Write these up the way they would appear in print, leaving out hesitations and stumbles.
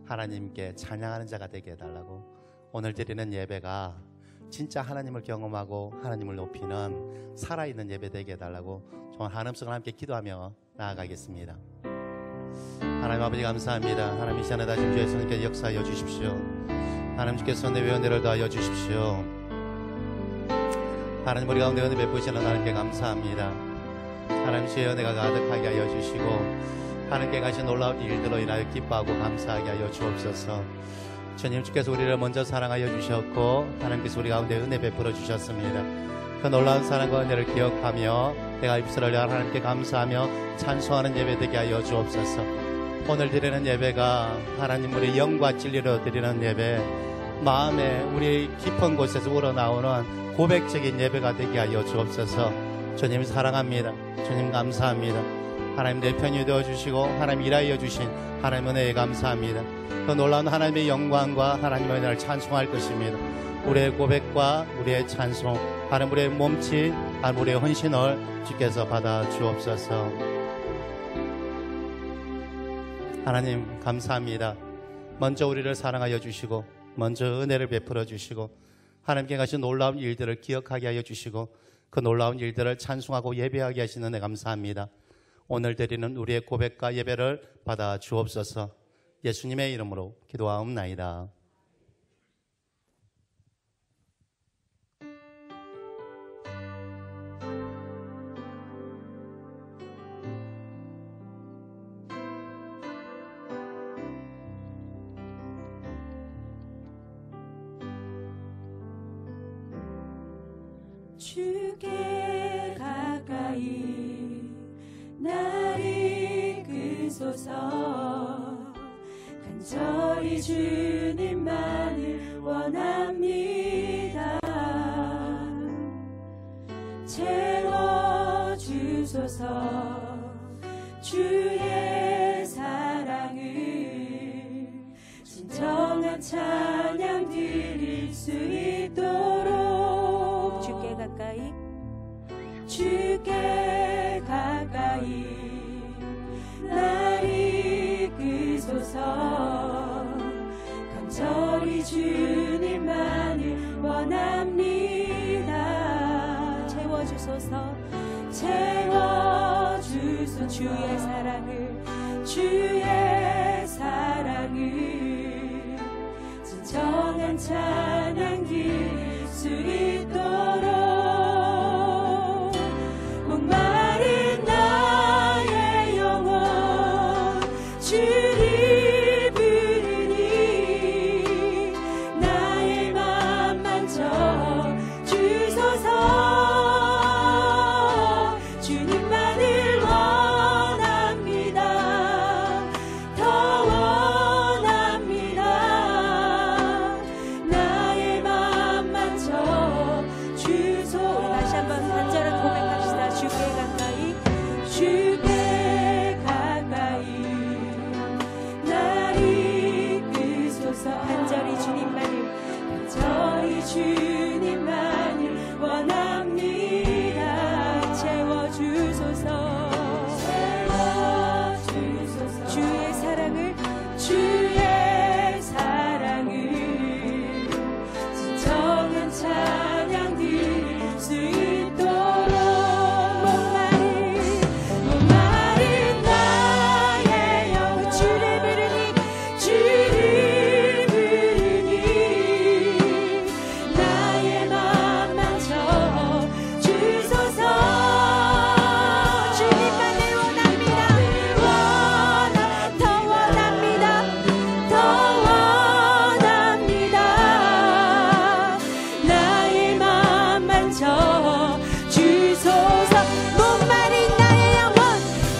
하나님께 찬양하는 자가 되게 해달라고, 오늘 드리는 예배가 진짜 하나님을 경험하고 하나님을 높이는 살아있는 예배 되게 해달라고 정말 한음성을 함께 기도하며 나아가겠습니다. 하나님 아버지 감사합니다. 하나님 이 시간에 다시 주의 성령께서 역사하여 주십시오. 하나님께서 내 외연대를 더하여 주십시오. 하나님 우리 가운데 은혜 베푸시는 하나님께 감사합니다. 하나님 주의 은혜가 가득하게 하여 주시고 하나님께 가신 놀라운 일들로 인하여 기뻐하고 감사하게 하여 주옵소서. 주님, 주께서 우리를 먼저 사랑하여 주셨고 하나님께서 우리 가운데 은혜 베풀어 주셨습니다. 그 놀라운 사랑과 은혜를 기억하며 내가 입술을 열어 하나님께 감사하며 찬송하는 예배 되게 하여 주옵소서. 오늘 드리는 예배가 하나님 우리 영과 진리로 드리는 예배, 마음에 우리 깊은 곳에서 우러나오는 고백적인 예배가 되게 하여 주옵소서. 주님 사랑합니다. 주님 감사합니다. 하나님 내 편이 되어주시고 하나님 일하여 주신 하나님 은혜에 감사합니다. 그 놀라운 하나님의 영광과 하나님의 은혜를 찬송할 것입니다. 우리의 고백과 우리의 찬송, 하나님 우리의 몸짓, 하나님 우리의 헌신을 주께서 받아 주옵소서. 하나님 감사합니다. 먼저 우리를 사랑하여 주시고 먼저 은혜를 베풀어 주시고 하나님께 가신 놀라운 일들을 기억하게 하여 주시고 그 놀라운 일들을 찬송하고 예배하게 하시는 데 감사합니다. 오늘 드리는 우리의 고백과 예배를 받아 주옵소서. 예수님의 이름으로 기도하옵나이다. 주께 가까이 날 이끄소서. 간절히 주님만을 원합니다. 채워주소서. 주의 사랑을 진정한 찬양 드릴 수 있도록 주께 가까이 주께 가까이 날 이끄소서. 간절히 주님만을 원합니다. 채워주소서. 채워주소서. 주의 사랑을 진정한 찬양 드릴 수 있도록 목마른 나의 영혼 주를 부르니 나의 맘 만져 주소서. 주님만을 원합니다. 더 원합니다. 나의 맘 만져 주소서. 우리 다시 한번 간절한 고백합시다. 주께 가까이 주께 가까이 날 이끄소서. 간절히 주님만을 원합니다. 채워주소서. 주의 사랑을 진정한 찬양 드릴 수 있도록 목마른 나의 영혼 주를 부르니 나의 맘 만져 주소서. 주님만을 원합니다. 더 원합니다. 더 원합니다. 나의 맘 만져 주소서. 목마른 나의 영혼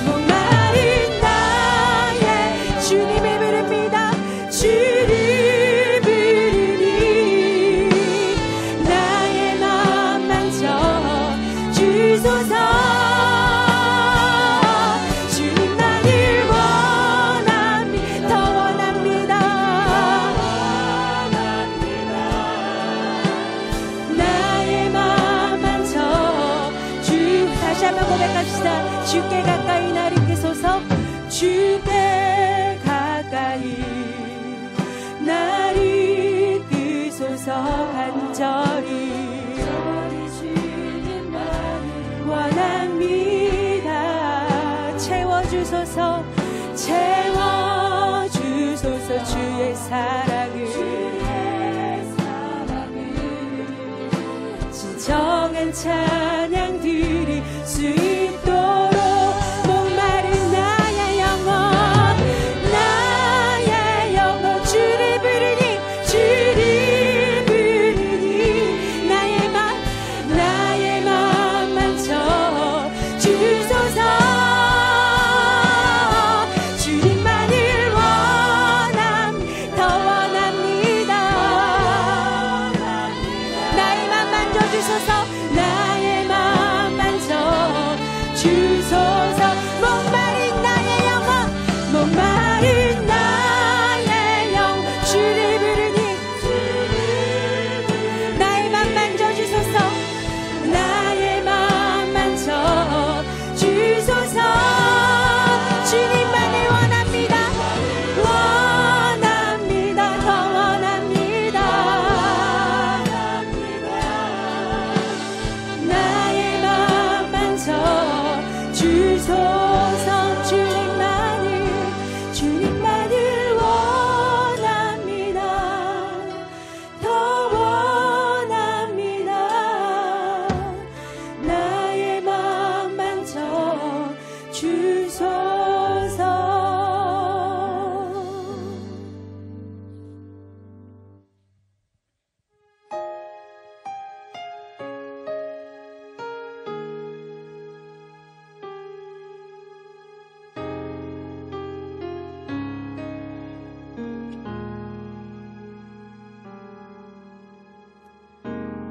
목마른 나의 주님을 부릅니다. 주를 부르니 나의 맘 만져 주소서. 주님만을 원합니다. 더 원합니다. 나의 맘 만져 주. 다시 한번 고백합시다. 주께 가까이 날 이끄소서. 주께 가까이 날 이끄소서 간절히 원합니다. 채워주소서 채워주소서 주의 사랑을 진정한 찬양 드릴 수 있도록 목마른 나의 영혼 주를 부르니 나의 맘 만져 주소서. 주님만을 더 원합니다. 나의 맘 만져주소서. 나의 맘 만져 주소서. 목마른 나의 영혼 주를 부르니 나의 맘 만져주소서. 나의 맘 만져 주소서. 주님만을 원합니다. 더 원합니다. 나의 맘 만져 주소서. 주님만을 원합니다. 더 원합니다. 나의 맘 만져 주소서.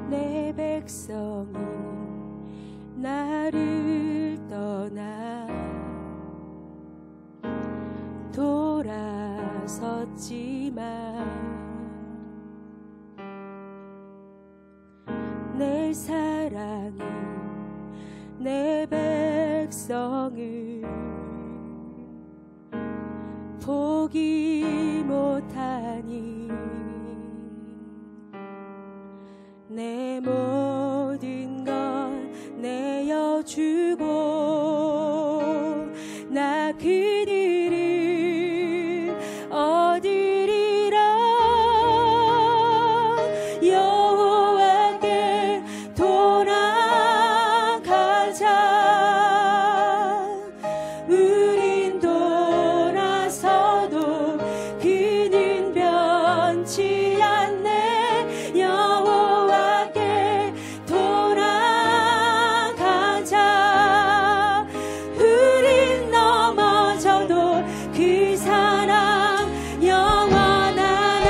내 백성이 나를 떠나 돌아섰지만 내 사랑이 내 백성을 포기 못하니 내 모든 걸 내어주고 나 그들을 얻으리라. 여호와께 돌아가자. 우린 돌아서도 그는 변치 않네. 여호와께 돌아가자. 우린 넘어져도 그 사랑 영원하네.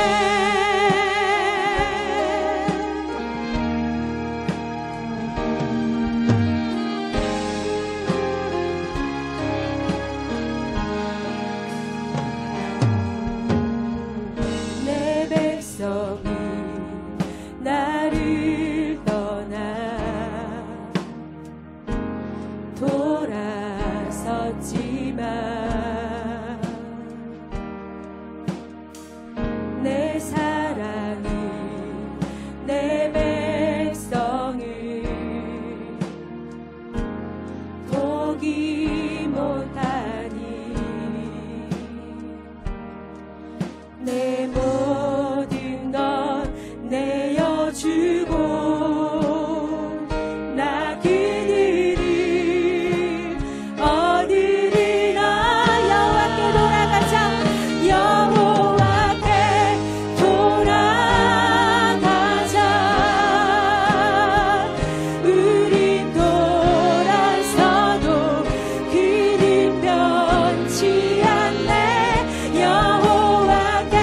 내 백성이 나를 떠나 돌아섰지만 내 사랑이 내 백성을 포기 못하니 내 모든 것 내어주고 나 그들을 얻으리라. 여호와께 돌아가자. 여호와께 돌아가자. 우린 돌아서도 그는 변치 않네. 여호와께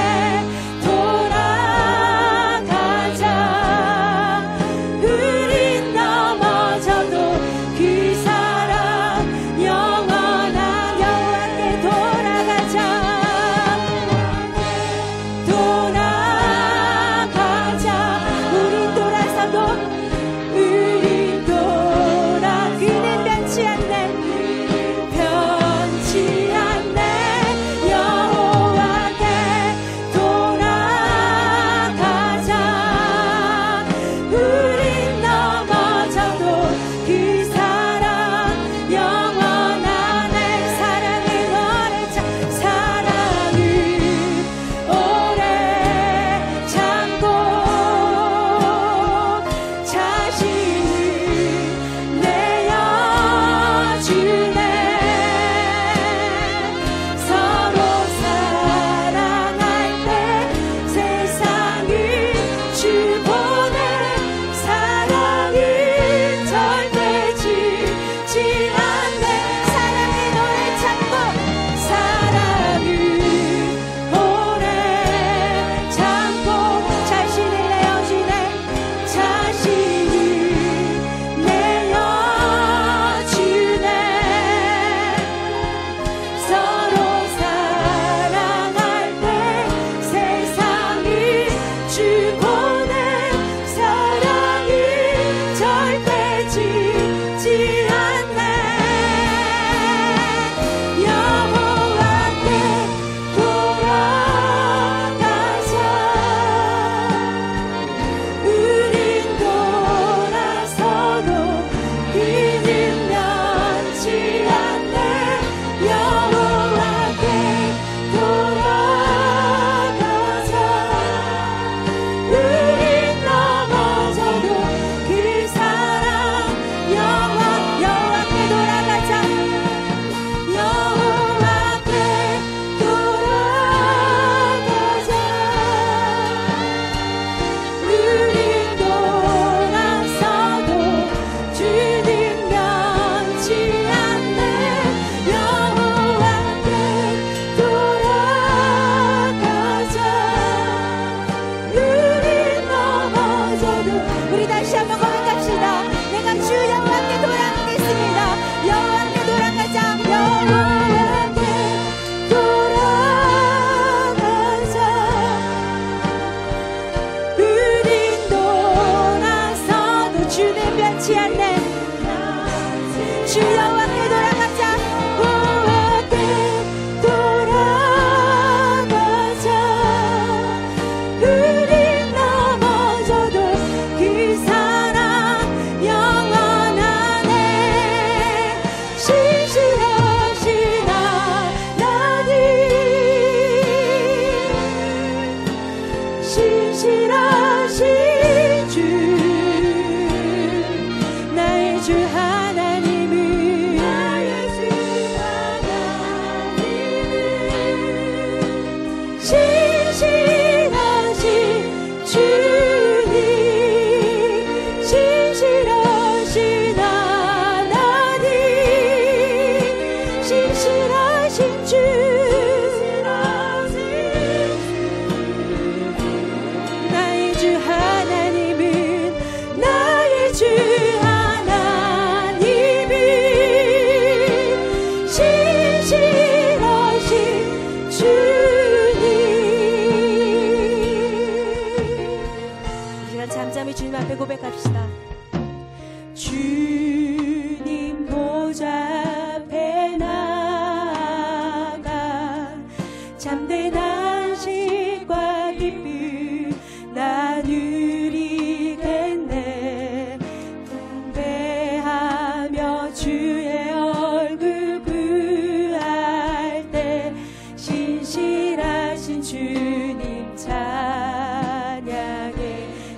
찬양해.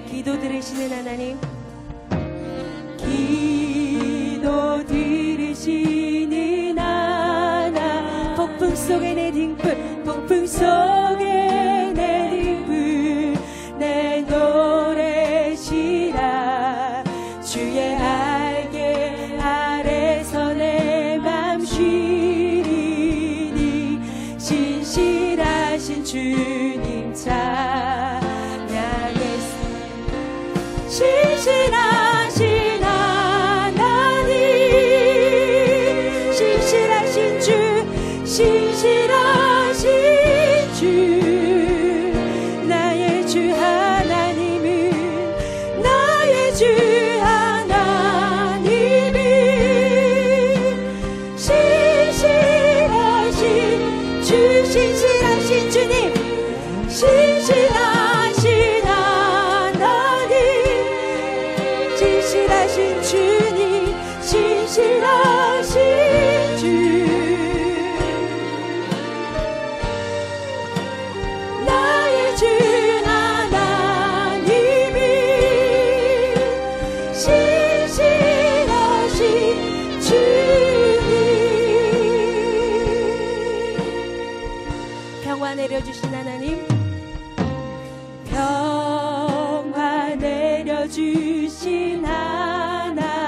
기도 들으시는 하나님, 기도 들으시는 하나. 폭풍 속에 내 등불, 폭풍 속에 내 등불, 내 노래시라. 주의 알게 아래서 내 맘 쉬리니. 신실하신 주님 찬양했습니다. 신실하신 하나님, 신실하신 주, 신실하신 주, 나의 주 하나님은, 나의 주 하나님은 신실하신 주, 신실하신 주님, 신실하신 하나님, 신실하신 주님, 신실하신 주, 나의 주 하나님이 신실하신 주님. 평화 내려주신 하나님, 평화 내려주신 하나님,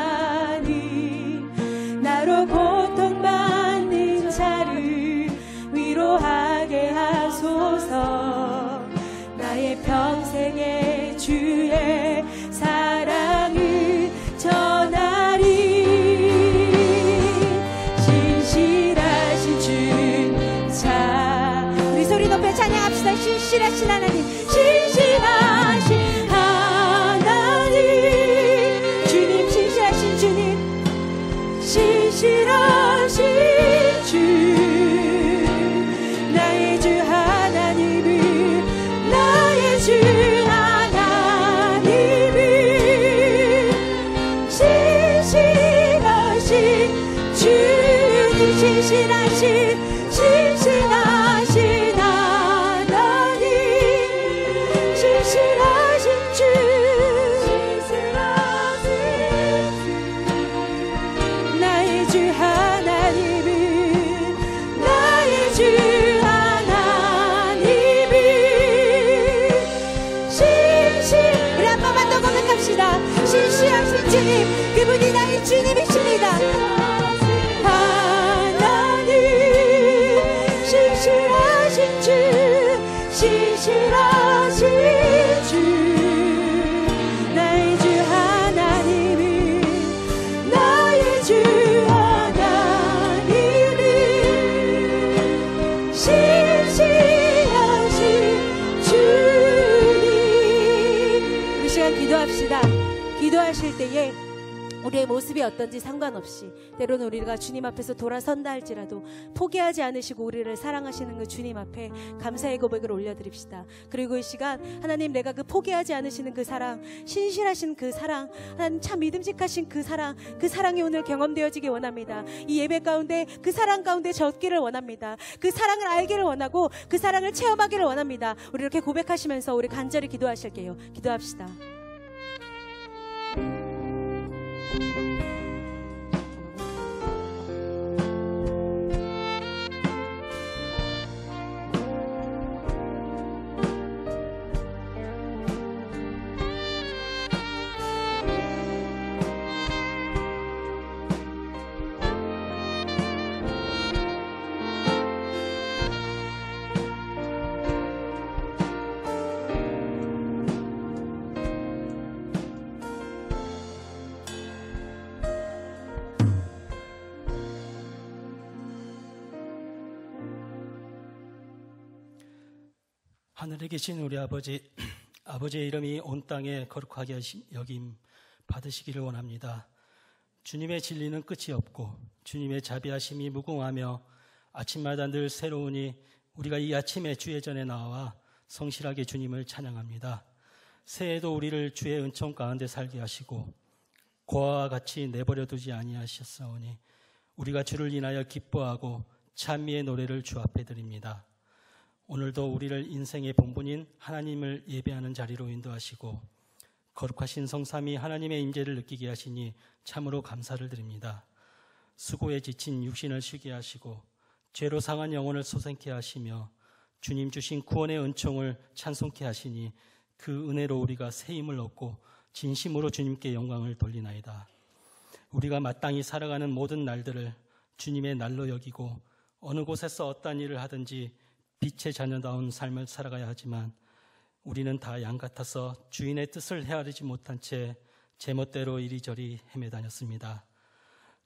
나로 고통받는 자를 위로하게 하소서. 나의 평생의 주의 사랑을 전하리. 신실하신 주님 자, 우리 소리 높여 찬양합시다. 신실하신 하나님, 신실하신 하나님, 주님, 신실하신 주님, 신실하신 주, 나의 주 하나님을, 나의 주 하나님을 신실하신 주님, 신실하신, 신실하신 하나님, 신실하신 주, 신실하신 나의 주 하나님은, 나의 주 하나님은 신실. 우리 한 번만 더 고백합시다. 신실하신 주님, 그분이 나의 주님이십니다. 하나님, 신실하신 주, 신실하신 주, 나의 주 하나님은, 나의 주 하나님은 신실하신 주님. 우리 시간 기도합시다. 기도하실 때에 우리의 모습이 어떤지 상관없이, 때로는 우리가 주님 앞에서 돌아선다 할지라도 포기하지 않으시고 우리를 사랑하시는 그 주님 앞에 감사의 고백을 올려드립시다. 그리고 이 시간 하나님, 내가 그 포기하지 않으시는 그 사랑, 신실하신 그 사랑, 하나님 참 믿음직하신 그 사랑이 오늘 경험되어지기 원합니다. 이 예배 가운데 그 사랑 가운데 젖기를 원합니다. 그 사랑을 알기를 원하고 그 사랑을 체험하기를 원합니다. 우리 이렇게 고백하시면서 우리 간절히 기도하실게요. 기도합시다. 하늘에 계신 우리 아버지, 아버지의 이름이 온 땅에 거룩하게 여김 받으시기를 원합니다. 주님의 진리는 끝이 없고 주님의 자비하심이 무궁하며 아침마다 늘 새로우니 우리가 이 아침에 주의 전에 나와 성실하게 주님을 찬양합니다. 새해도 우리를 주의 은총 가운데 살게 하시고 고아와 같이 내버려 두지 아니하셨사오니 우리가 주를 인하여 기뻐하고 찬미의 노래를 주 앞에 드립니다. 오늘도 우리를 인생의 본분인 하나님을 예배하는 자리로 인도하시고 거룩하신 성삼위 하나님의 임재를 느끼게 하시니 참으로 감사를 드립니다. 수고에 지친 육신을 쉬게 하시고 죄로 상한 영혼을 소생케 하시며 주님 주신 구원의 은총을 찬송케 하시니 그 은혜로 우리가 새 힘을 얻고 진심으로 주님께 영광을 돌리나이다. 우리가 마땅히 살아가는 모든 날들을 주님의 날로 여기고 어느 곳에서 어떠한 일을 하든지 빛의 자녀다운 삶을 살아가야 하지만 우리는 다 양 같아서 주인의 뜻을 헤아리지 못한 채 제멋대로 이리저리 헤매다녔습니다.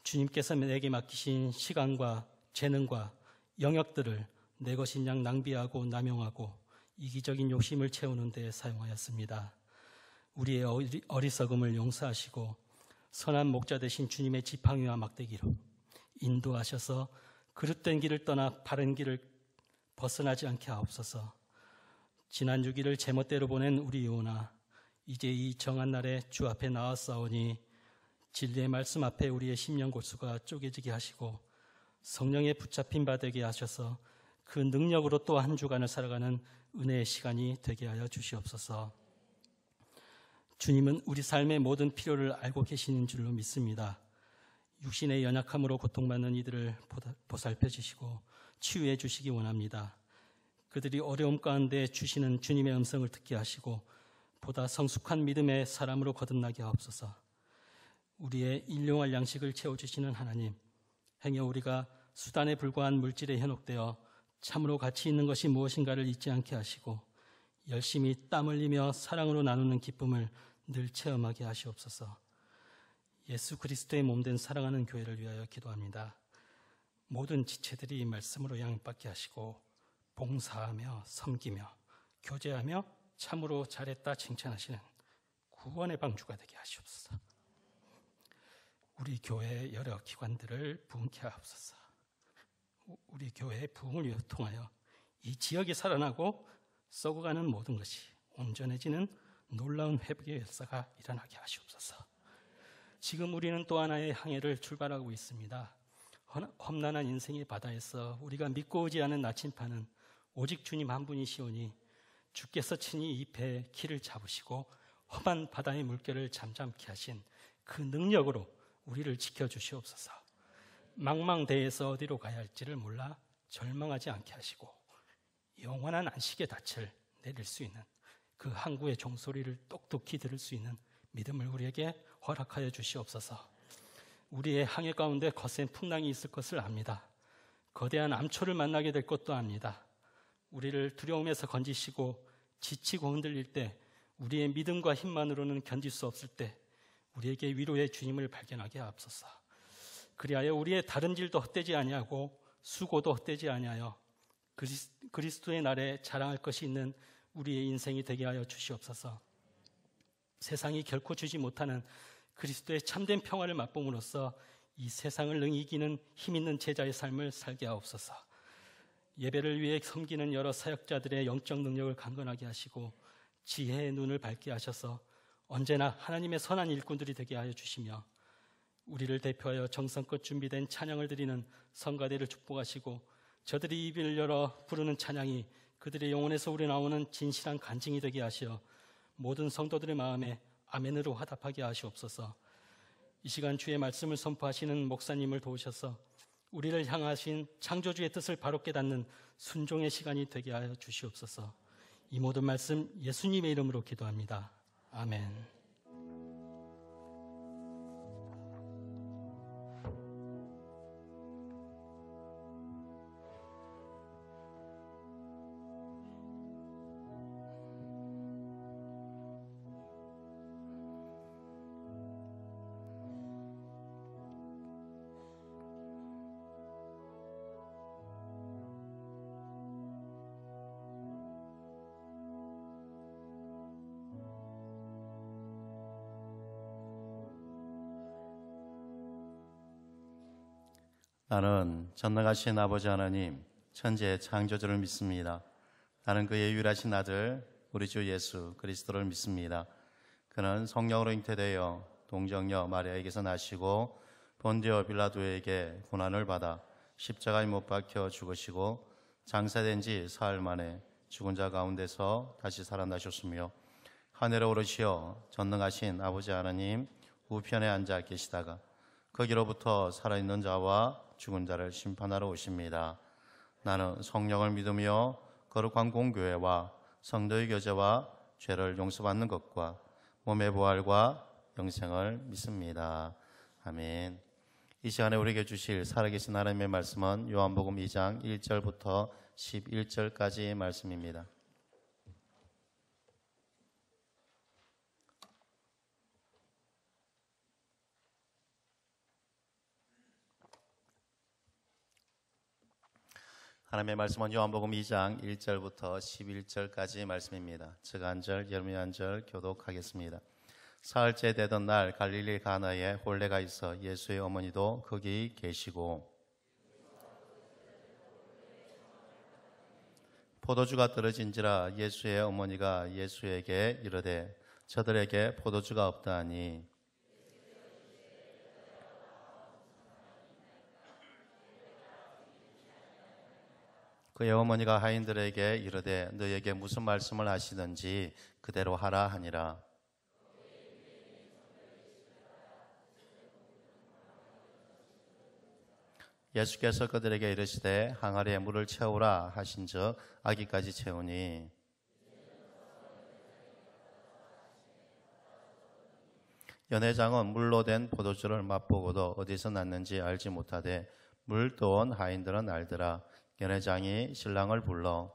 주님께서 내게 맡기신 시간과 재능과 영역들을 내 것인 양 낭비하고 남용하고 이기적인 욕심을 채우는 데 사용하였습니다. 우리의 어리석음을 용서하시고 선한 목자 되신 주님의 지팡이와 막대기로 인도하셔서 그릇된 길을 떠나 바른 길을 벗어나지 않게 하옵소서. 지난 6일을 제멋대로 보낸 우리 요나 이제 이 정한 날에 주 앞에 나왔사오니 진리의 말씀 앞에 우리의 심령 골수가 쪼개지게 하시고 성령에 붙잡힌 바 되게 하셔서 그 능력으로 또 한 주간을 살아가는 은혜의 시간이 되게 하여 주시옵소서. 주님은 우리 삶의 모든 필요를 알고 계시는 줄로 믿습니다. 육신의 연약함으로 고통받는 이들을 보살펴 주시고 치유해 주시기 원합니다. 그들이 어려움 가운데 주시는 주님의 음성을 듣게 하시고 보다 성숙한 믿음의 사람으로 거듭나게 하옵소서. 우리의 일용할 양식을 채워주시는 하나님, 행여 우리가 수단에 불과한 물질에 현혹되어 참으로 가치 있는 것이 무엇인가를 잊지 않게 하시고 열심히 땀 흘리며 사랑으로 나누는 기쁨을 늘 체험하게 하시옵소서. 예수 그리스도의 몸된 사랑하는 교회를 위하여 기도합니다. 모든 지체들이 말씀으로 양육받게 하시고 봉사하며 섬기며 교제하며 참으로 잘했다 칭찬하시는 구원의 방주가 되게 하시옵소서. 우리 교회의 여러 기관들을 부흥케 하옵소서. 우리 교회의 부흥을 통하여 이 지역이 살아나고 썩어가는 모든 것이 온전해지는 놀라운 회복의 역사가 일어나게 하시옵소서. 지금 우리는 또 하나의 항해를 출발하고 있습니다. 험난한 인생의 바다에서 우리가 믿고 오지 않은 나침판은 오직 주님 한 분이시오니 주께서 친히 이 배의 키를 잡으시고 험한 바다의 물결을 잠잠케 하신 그 능력으로 우리를 지켜주시옵소서. 망망대해에서 어디로 가야 할지를 몰라 절망하지 않게 하시고 영원한 안식의 닻을 내릴 수 있는 그 항구의 종소리를 똑똑히 들을 수 있는 믿음을 우리에게 허락하여 주시옵소서. 우리의 항해 가운데 거센 풍랑이 있을 것을 압니다. 거대한 암초를 만나게 될 것도 압니다. 우리를 두려움에서 건지시고 지치고 흔들릴 때 우리의 믿음과 힘만으로는 견딜 수 없을 때 우리에게 위로의 주님을 발견하게 하옵소서. 그리하여 우리의 다른 일도 헛되지 아니하고 수고도 헛되지 아니하여 그리스도의 날에 자랑할 것이 있는 우리의 인생이 되게 하여 주시옵소서. 세상이 결코 주지 못하는 그리스도의 참된 평화를 맛봄으로써 이 세상을 능히 이기는 힘있는 제자의 삶을 살게 하옵소서. 예배를 위해 섬기는 여러 사역자들의 영적 능력을 강건하게 하시고 지혜의 눈을 밝게 하셔서 언제나 하나님의 선한 일꾼들이 되게 하여 주시며 우리를 대표하여 정성껏 준비된 찬양을 드리는 성가대를 축복하시고 저들이 입을 열어 부르는 찬양이 그들의 영혼에서 우러나오는 진실한 간증이 되게 하시어 모든 성도들의 마음에 아멘으로 화답하게 하시옵소서. 이 시간 주의 말씀을 선포하시는 목사님을 도우셔서 우리를 향하신 창조주의 뜻을 바로 깨닫는 순종의 시간이 되게 하여 주시옵소서. 이 모든 말씀 예수님의 이름으로 기도합니다. 아멘. 나는 전능하신 아버지 하나님 천지의 창조주를 믿습니다. 나는 그의 유일하신 아들 우리 주 예수 그리스도를 믿습니다. 그는 성령으로 잉태되어 동정녀 마리아에게서 나시고 본디오 빌라도에게 고난을 받아 십자가에 못 박혀 죽으시고 장사된 지 사흘 만에 죽은 자 가운데서 다시 살아나셨으며 하늘에 오르시어 전능하신 아버지 하나님 우편에 앉아 계시다가 거기로부터 살아있는 자와 죽은 자를 심판하러 오십니다. 나는 성령을 믿으며 거룩한 공교회와 성도의 교제와 죄를 용서받는 것과 몸의 부활과 영생을 믿습니다. 아멘. 이 시간에 우리에게 주실 살아계신 하나님의 말씀은 요한복음 2장 1절부터 11절까지의 말씀입니다. 하나님의 말씀은 요한복음 2장 1절부터 11절까지의 말씀입니다. 제가 한 절, 여러분이 한 절 교독하겠습니다. 사흘째 되던 날 갈릴리 가나에 혼례가 있어 예수의 어머니도 거기 계시고 포도주가 떨어진지라 예수의 어머니가 예수에게 이르되 저들에게 포도주가 없다하니 그의 어머니가 하인들에게 이르되 너에게 무슨 말씀을 하시든지 그대로 하라 하니라. 예수께서 그들에게 이르시되 항아리에 물을 채우라 하신즉 아기까지 채우니 연회장은 물로 된 포도주를 맛보고도 어디서 났는지 알지 못하되 물 떠온 하인들은 알더라. 연회장이 신랑을 불러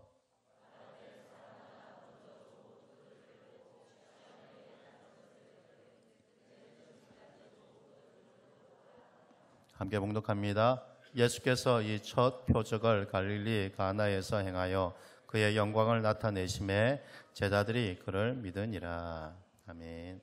함께 봉독합니다. 예수께서 이 첫 표적을 갈릴리 가나에서 행하여 그의 영광을 나타내심에 제자들이 그를 믿으니라. 아멘.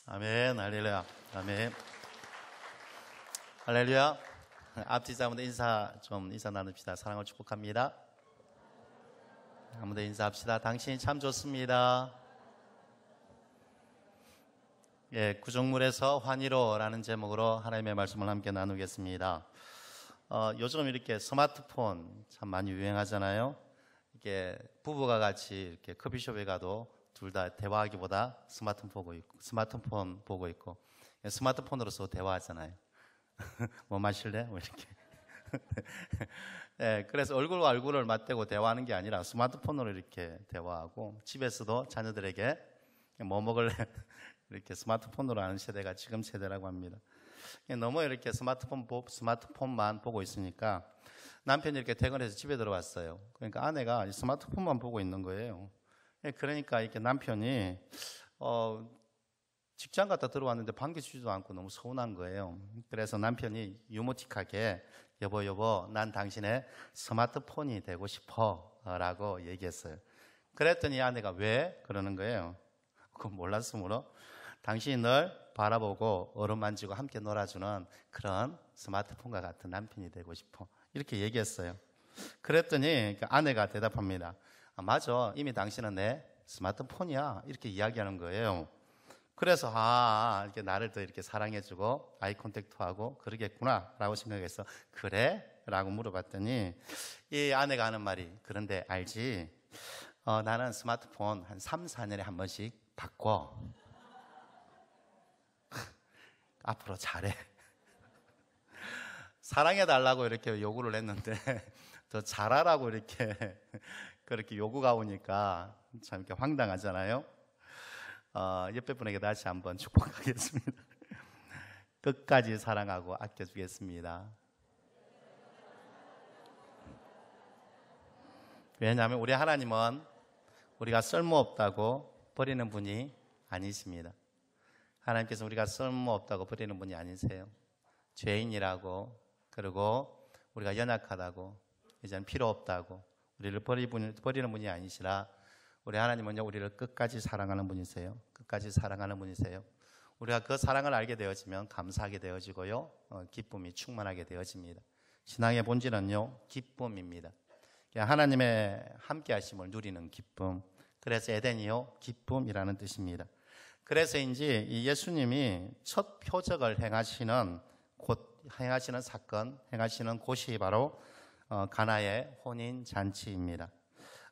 아멘. 할렐루야. 아멘. 할렐루야. 앞뒤 자분들 인사 나눕시다. 사랑을 축복합니다. 아무도 인사합시다. 당신이 참 좋습니다. 예, 구정물에서 환희로라는 제목으로 하나님의 말씀을 함께 나누겠습니다. 요즘 이렇게 스마트폰 참 많이 유행하잖아요. 이게 부부가 같이 이렇게 커피숍에 가도 둘 다 대화하기보다 스마트폰 보고 있고 스마트폰으로서 대화하잖아요. 뭐 마실래? 뭐 이렇게. 예, 그래서 얼굴과 얼굴을 맞대고 대화하는 게 아니라 스마트폰으로 이렇게 대화하고 집에서도 자녀들에게 뭐 먹을래? 이렇게 스마트폰으로 하는 세대가 지금 세대라고 합니다. 너무 이렇게 스마트폰만 보고 있으니까 남편이 이렇게 퇴근해서 집에 들어왔어요. 그러니까 아내가 스마트폰만 보고 있는 거예요. 그러니까 이렇게 남편이 직장 갔다 들어왔는데 반겨주지도 않고 너무 서운한 거예요. 그래서 남편이 유머틱하게 여보 난 당신의 스마트폰이 되고 싶어 라고 얘기했어요. 그랬더니 아내가 왜? 그러는 거예요. 그건 몰랐으므로 당신이 널 바라보고 어루만지고 함께 놀아주는 그런 스마트폰과 같은 남편이 되고 싶어 이렇게 얘기했어요. 그랬더니 아내가 대답합니다. 맞아, 이미 당신은 내 스마트폰이야 이렇게 이야기하는 거예요. 그래서 이렇게 나를 더 이렇게 사랑해주고 아이 컨택트하고 그러겠구나 라고 생각해서 그래? 라고 물어봤더니 이 아내가 하는 말이 그런데 알지? 나는 스마트폰 한 3, 4년에 한 번씩 바꿔. 앞으로 잘해. 사랑해달라고 이렇게 요구를 했는데 더 잘하라고 이렇게 그렇게 요구가 오니까 참 이렇게 황당하잖아요. 옆에 분에게 다시 한번 축복하겠습니다. 끝까지 사랑하고 아껴주겠습니다. 왜냐하면 우리 하나님은 우리가 쓸모없다고 버리는 분이 아니십니다. 하나님께서 우리가 쓸모없다고 버리는 분이 아니세요. 죄인이라고 그리고 우리가 연약하다고 이제는 필요 없다고 우리를 버리는 분이 아니시라 우리 하나님은요 우리를 끝까지 사랑하는 분이세요. 끝까지 사랑하는 분이세요. 우리가 그 사랑을 알게 되어지면 감사하게 되어지고요 기쁨이 충만하게 되어집니다. 신앙의 본질은요 기쁨입니다. 하나님의 함께하심을 누리는 기쁨. 그래서 에덴이요 기쁨이라는 뜻입니다. 그래서인지 예수님이 첫 표적을 행하시는 사건, 행하시는 곳이 바로 가나의 혼인 잔치입니다.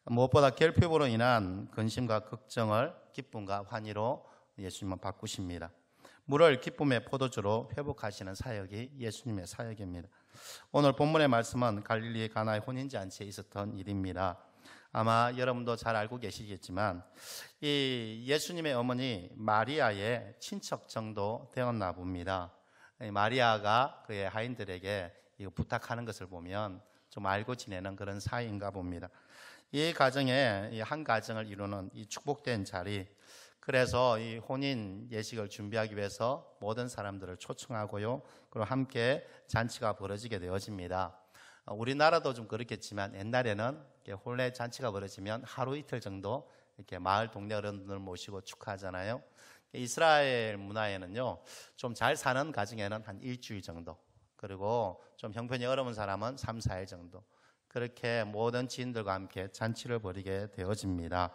무엇보다 결핍으로 인한 근심과 걱정을 기쁨과 환희로 예수님은 바꾸십니다. 물을 기쁨의 포도주로 회복하시는 사역이 예수님의 사역입니다. 오늘 본문의 말씀은 갈릴리의 가나의 혼인 잔치에 있었던 일입니다. 아마 여러분도 잘 알고 계시겠지만 이 예수님의 어머니 마리아의 친척 정도 되었나 봅니다. 마리아가 그의 하인들에게 이거 부탁하는 것을 보면 좀 알고 지내는 그런 사이인가 봅니다. 이 가정에 한 가정을 이루는 이 축복된 자리, 그래서 이 혼인 예식을 준비하기 위해서 모든 사람들을 초청하고요, 그리고 함께 잔치가 벌어지게 되어집니다. 우리나라도 좀 그렇겠지만 옛날에는 혼례 잔치가 벌어지면 하루 이틀 정도 이렇게 마을 동네 어른들 모시고 축하하잖아요. 이스라엘 문화에는요, 좀 잘 사는 가정에는 한 일주일 정도, 그리고 좀 형편이 어려운 사람은 3, 4일 정도, 그렇게 모든 지인들과 함께 잔치를 벌이게 되어집니다.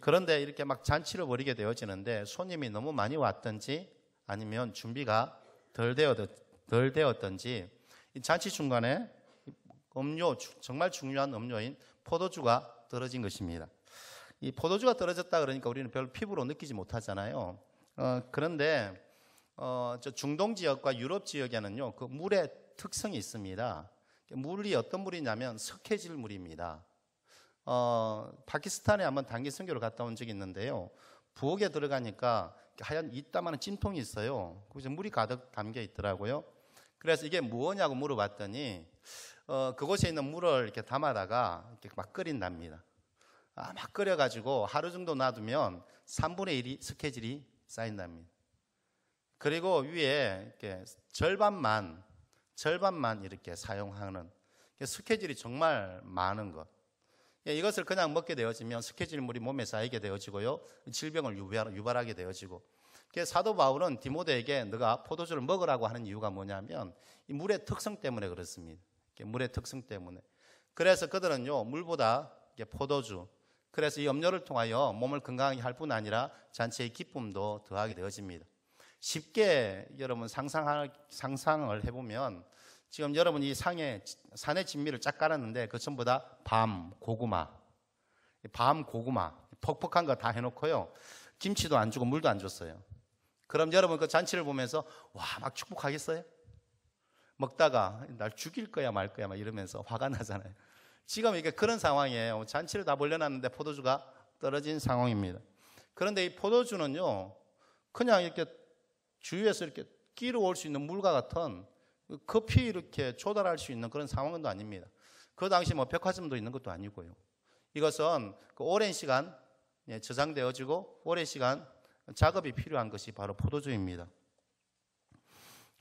그런데 이렇게 막 잔치를 벌이게 되어지는데 손님이 너무 많이 왔든지 아니면 준비가 덜 되었든지 이 잔치 중간에 정말 중요한 음료인 포도주가 떨어진 것입니다. 이 포도주가 떨어졌다 그러니까 우리는 별로 피부로 느끼지 못하잖아요. 그런데 저 중동 지역과 유럽 지역에는요, 그 물의 특성이 있습니다. 물이 어떤 물이냐면 석회질 물입니다. 파키스탄에 한번 단기 선교를 갔다 온 적이 있는데요, 부엌에 들어가니까 하얀 이따만한 찜통이 있어요. 거기서 물이 가득 담겨 있더라고요. 그래서 이게 뭐냐고 물어봤더니 그곳에 있는 물을 이렇게 담아다가 이렇게 막 끓인답니다. 막 끓여가지고 하루 정도 놔두면 3분의 1이 석회질이 쌓인답니다. 그리고 위에 이렇게 절반만 이렇게 사용하는 석회질이 정말 많은 것. 이것을 그냥 먹게 되어지면 석회질 물이 몸에 쌓이게 되어지고요, 질병을 유발하게 되어지고, 그래서 사도 바울은 디모데에게 너가 포도주를 먹으라고 하는 이유가 뭐냐면 이 물의 특성 때문에 그렇습니다. 물의 특성 때문에. 그래서 그들은요, 물보다 포도주, 그래서 이 음료를 통하여 몸을 건강하게 할 뿐 아니라 잔치의 기쁨도 더하게 되어집니다. 쉽게 여러분 상상을 해보면 지금 여러분 이 산의 진미를 쫙 깔았는데 그 전부 다 밤 고구마, 퍽퍽한 거 다 해놓고요, 김치도 안 주고 물도 안 줬어요. 그럼 여러분 그 잔치를 보면서 와, 막 축복하겠어요? 먹다가 날 죽일 거야 말 거야 막 이러면서 화가 나잖아요. 지금 이게 그런 상황이에요. 잔치를 다 벌려놨는데 포도주가 떨어진 상황입니다. 그런데 이 포도주는요, 그냥 이렇게 주위에서 이렇게 끼러올 수 있는 물과 같은 급히 이렇게 조달할 수 있는 그런 상황도 아닙니다. 그 당시 뭐 백화점도 있는 것도 아니고요. 이것은 그 오랜 시간 저장되어지고 오랜 시간 작업이 필요한 것이 바로 포도주입니다.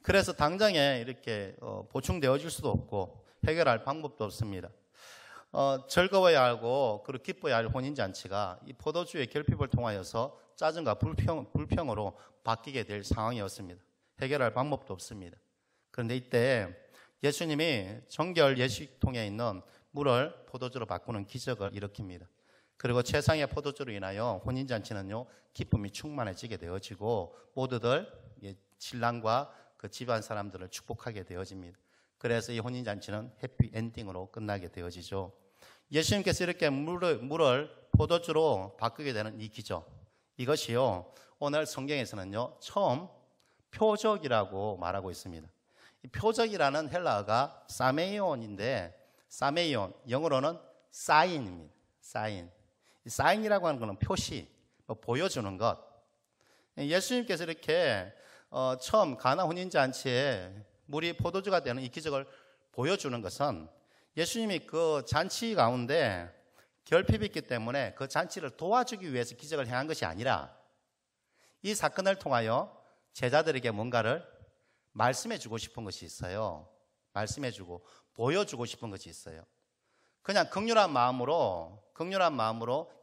그래서 당장에 이렇게 보충되어질 수도 없고 해결할 방법도 없습니다. 즐거워야 하고 그리고 기뻐야 할 혼인잔치가 이 포도주의 결핍을 통하여서 짜증과 불평으로 바뀌게 될 상황이었습니다. 해결할 방법도 없습니다. 그런데 이때 예수님이 정결 예식통에 있는 물을 포도주로 바꾸는 기적을 일으킵니다. 그리고 최상의 포도주로 인하여 혼인잔치는요, 기쁨이 충만해지게 되어지고 모두들 신랑과 그 집안 사람들을 축복하게 되어집니다. 그래서 이 혼인잔치는 해피엔딩으로 끝나게 되어지죠. 예수님께서 이렇게 물을 포도주로 바꾸게 되는 이 기적, 이것이요, 오늘 성경에서는요, 처음 표적이라고 말하고 있습니다. 이 표적이라는 헬라어가 사메이온인데, 사메이온, 영어로는 사인입니다. 사인이라고 하는 것은 표시, 보여주는 것. 예수님께서 이렇게 처음 가나 혼인잔치에 물이 포도주가 되는 이 기적을 보여주는 것은 예수님이 그 잔치 가운데 결핍이 있기 때문에 그 잔치를 도와주기 위해서 기적을 행한 것이 아니라 이 사건을 통하여 제자들에게 뭔가를 말씀해 주고 싶은 것이 있어요. 말씀해 주고 보여주고 싶은 것이 있어요. 그냥 극률한 마음으로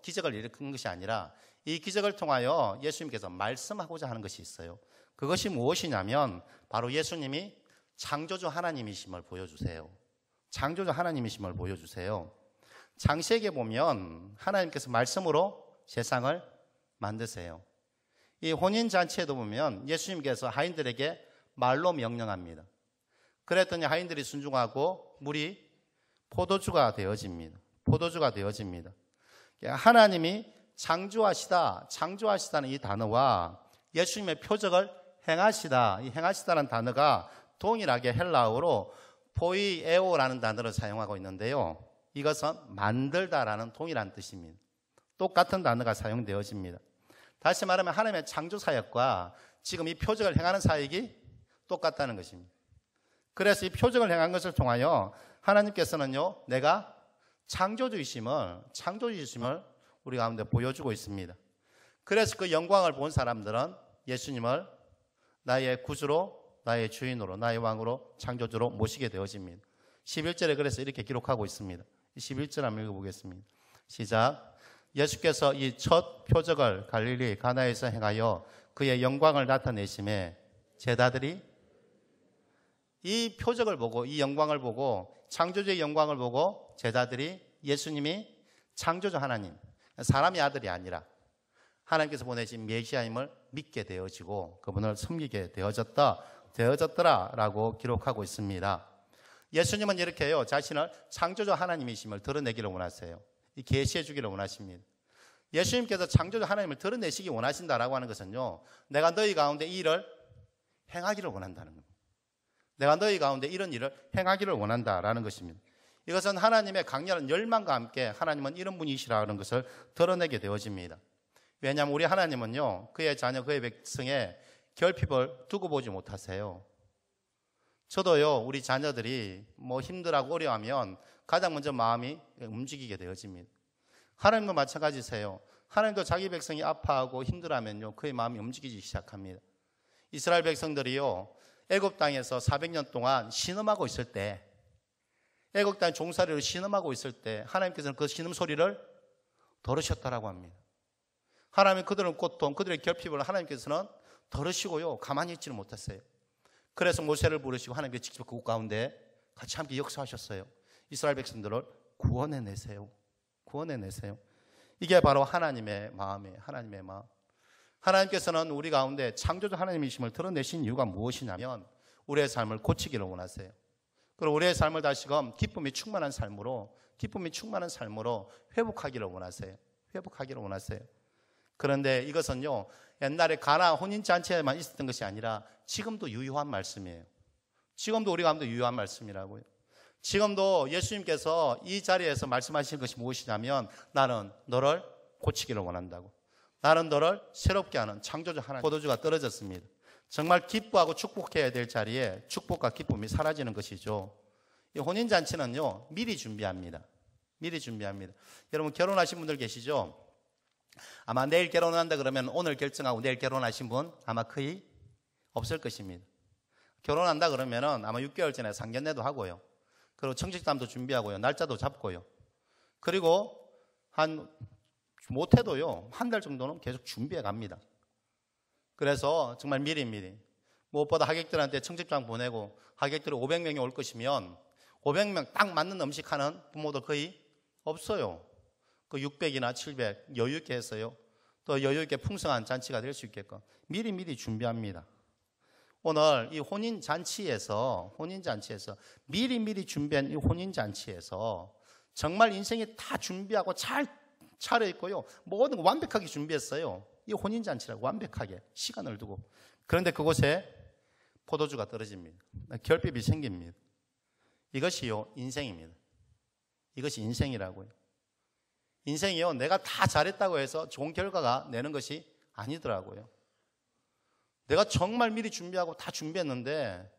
기적을 일으킨 것이 아니라 이 기적을 통하여 예수님께서 말씀하고자 하는 것이 있어요. 그것이 무엇이냐면 바로 예수님이 창조주 하나님이심을 보여주세요. 창조주 하나님이심을 보여주세요. 창세기에 보면 하나님께서 말씀으로 세상을 만드세요. 이 혼인잔치에도 보면 예수님께서 하인들에게 말로 명령합니다. 그랬더니 하인들이 순종하고 물이 포도주가 되어집니다. 하나님이 창조하시다는 이 단어와 예수님의 표적을 행하시다, 이 행하시다는 단어가 동일하게 헬라어로 포이에오라는 단어를 사용하고 있는데요. 이것은 만들다라는 동일한 뜻입니다. 똑같은 단어가 사용되어집니다. 다시 말하면 하나님의 창조 사역과 지금 이 표적을 행하는 사역이 똑같다는 것입니다. 그래서 이 표적을 행한 것을 통하여 하나님께서는요, 내가 창조주이심을 우리 가운데 보여주고 있습니다. 그래서 그 영광을 본 사람들은 예수님을 나의 구주로, 나의 주인으로, 나의 왕으로, 창조주로 모시게 되어집니다. 11절에 그래서 이렇게 기록하고 있습니다. 11절 한번 읽어보겠습니다. 시작. 예수께서 이 첫 표적을 갈릴리 가나에서 행하여 그의 영광을 나타내심에 제자들이 이 표적을 보고, 이 영광을 보고, 창조주의 영광을 보고 제자들이 예수님이 창조주 하나님, 사람의 아들이 아니라 하나님께서 보내신 메시아임을 믿게 되어지고 그분을 섬기게 되어졌더라라고 기록하고 있습니다. 예수님은 이렇게요, 자신을 창조주 하나님이심을 드러내기를 원하세요. 이 계시해 주기를 원하십니다. 예수님께서 창조주 하나님을 드러내시기 원하신다라고 하는 것은요, 내가 너희 가운데 이 일을 행하기를 원한다는 겁니다. 내가 너희 가운데 이런 일을 행하기를 원한다라는 것입니다. 이것은 하나님의 강렬한 열망과 함께 하나님은 이런 분이시라는 것을 드러내게 되어집니다. 왜냐하면 우리 하나님은요, 그의 자녀, 그의 백성의 결핍을 두고 보지 못하세요. 저도요, 우리 자녀들이 뭐 힘들고 어려워하면 가장 먼저 마음이 움직이게 되어집니다. 하나님도 마찬가지세요. 하나님도 자기 백성이 아파하고 힘들어하면요, 그의 마음이 움직이기 시작합니다. 이스라엘 백성들이요, 애굽 땅에서 400년 동안 신음하고 있을 때, 애굽 땅 종살이로 신음하고 있을 때 하나님께서는 그 신음 소리를 들으셨다라고 합니다. 하나님은 그들의 고통, 그들의 결핍을 하나님께서는 들으시고요, 가만히 있지는 못했어요. 그래서 모세를 부르시고 하나님께서 직접 그곳 가운데 같이 함께 역사하셨어요. 이스라엘 백성들을 구원해내세요. 구원해내세요. 이게 바로 하나님의 마음이에요. 하나님의 마음. 하나님께서는 우리 가운데 창조주 하나님이심을 드러내신 이유가 무엇이냐면 우리의 삶을 고치기를 원하세요. 그리고 우리의 삶을 다시금 기쁨이 충만한 삶으로 회복하기를 원하세요. 회복하기를 원하세요. 그런데 이것은요, 옛날에 가나 혼인잔치에만 있었던 것이 아니라 지금도 유효한 말씀이에요. 지금도 우리 가운데 유효한 말씀이라고요. 지금도 예수님께서 이 자리에서 말씀하시는 것이 무엇이냐면 나는 너를 고치기를 원한다고. 나는 너를 새롭게 하는 창조주 하나님. 포도주가 떨어졌습니다. 정말 기뻐하고 축복해야 될 자리에 축복과 기쁨이 사라지는 것이죠. 이 혼인잔치는요, 미리 준비합니다. 미리 준비합니다. 여러분 결혼하신 분들 계시죠? 아마 내일 결혼한다 그러면 오늘 결정하고 내일 결혼하신 분 아마 거의 없을 것입니다. 결혼한다 그러면은 아마 6개월 전에 상견례도 하고요. 그리고 청첩장도 준비하고요. 날짜도 잡고요. 그리고 못해도요, 한 달 정도는 계속 준비해 갑니다. 그래서 정말 미리 무엇보다 하객들한테 청첩장 보내고 하객들이 500명이 올 것이면 500명 딱 맞는 음식 하는 부모도 거의 없어요. 그 600이나 700 여유 있게 했어요. 또 여유 있게 풍성한 잔치가 될 수 있게끔 미리 준비합니다. 오늘 이 혼인잔치에서 미리 준비한 이 혼인잔치에서 정말 인생이 다 준비하고 잘 차려있고요. 모든 거 완벽하게 준비했어요. 이 혼인잔치라고 완벽하게 시간을 두고. 그런데 그곳에 포도주가 떨어집니다. 결핍이 생깁니다. 이것이요, 인생입니다. 이것이 인생이라고요. 인생이요, 내가 다 잘했다고 해서 좋은 결과가 내는 것이 아니더라고요. 내가 정말 미리 준비하고 다 준비했는데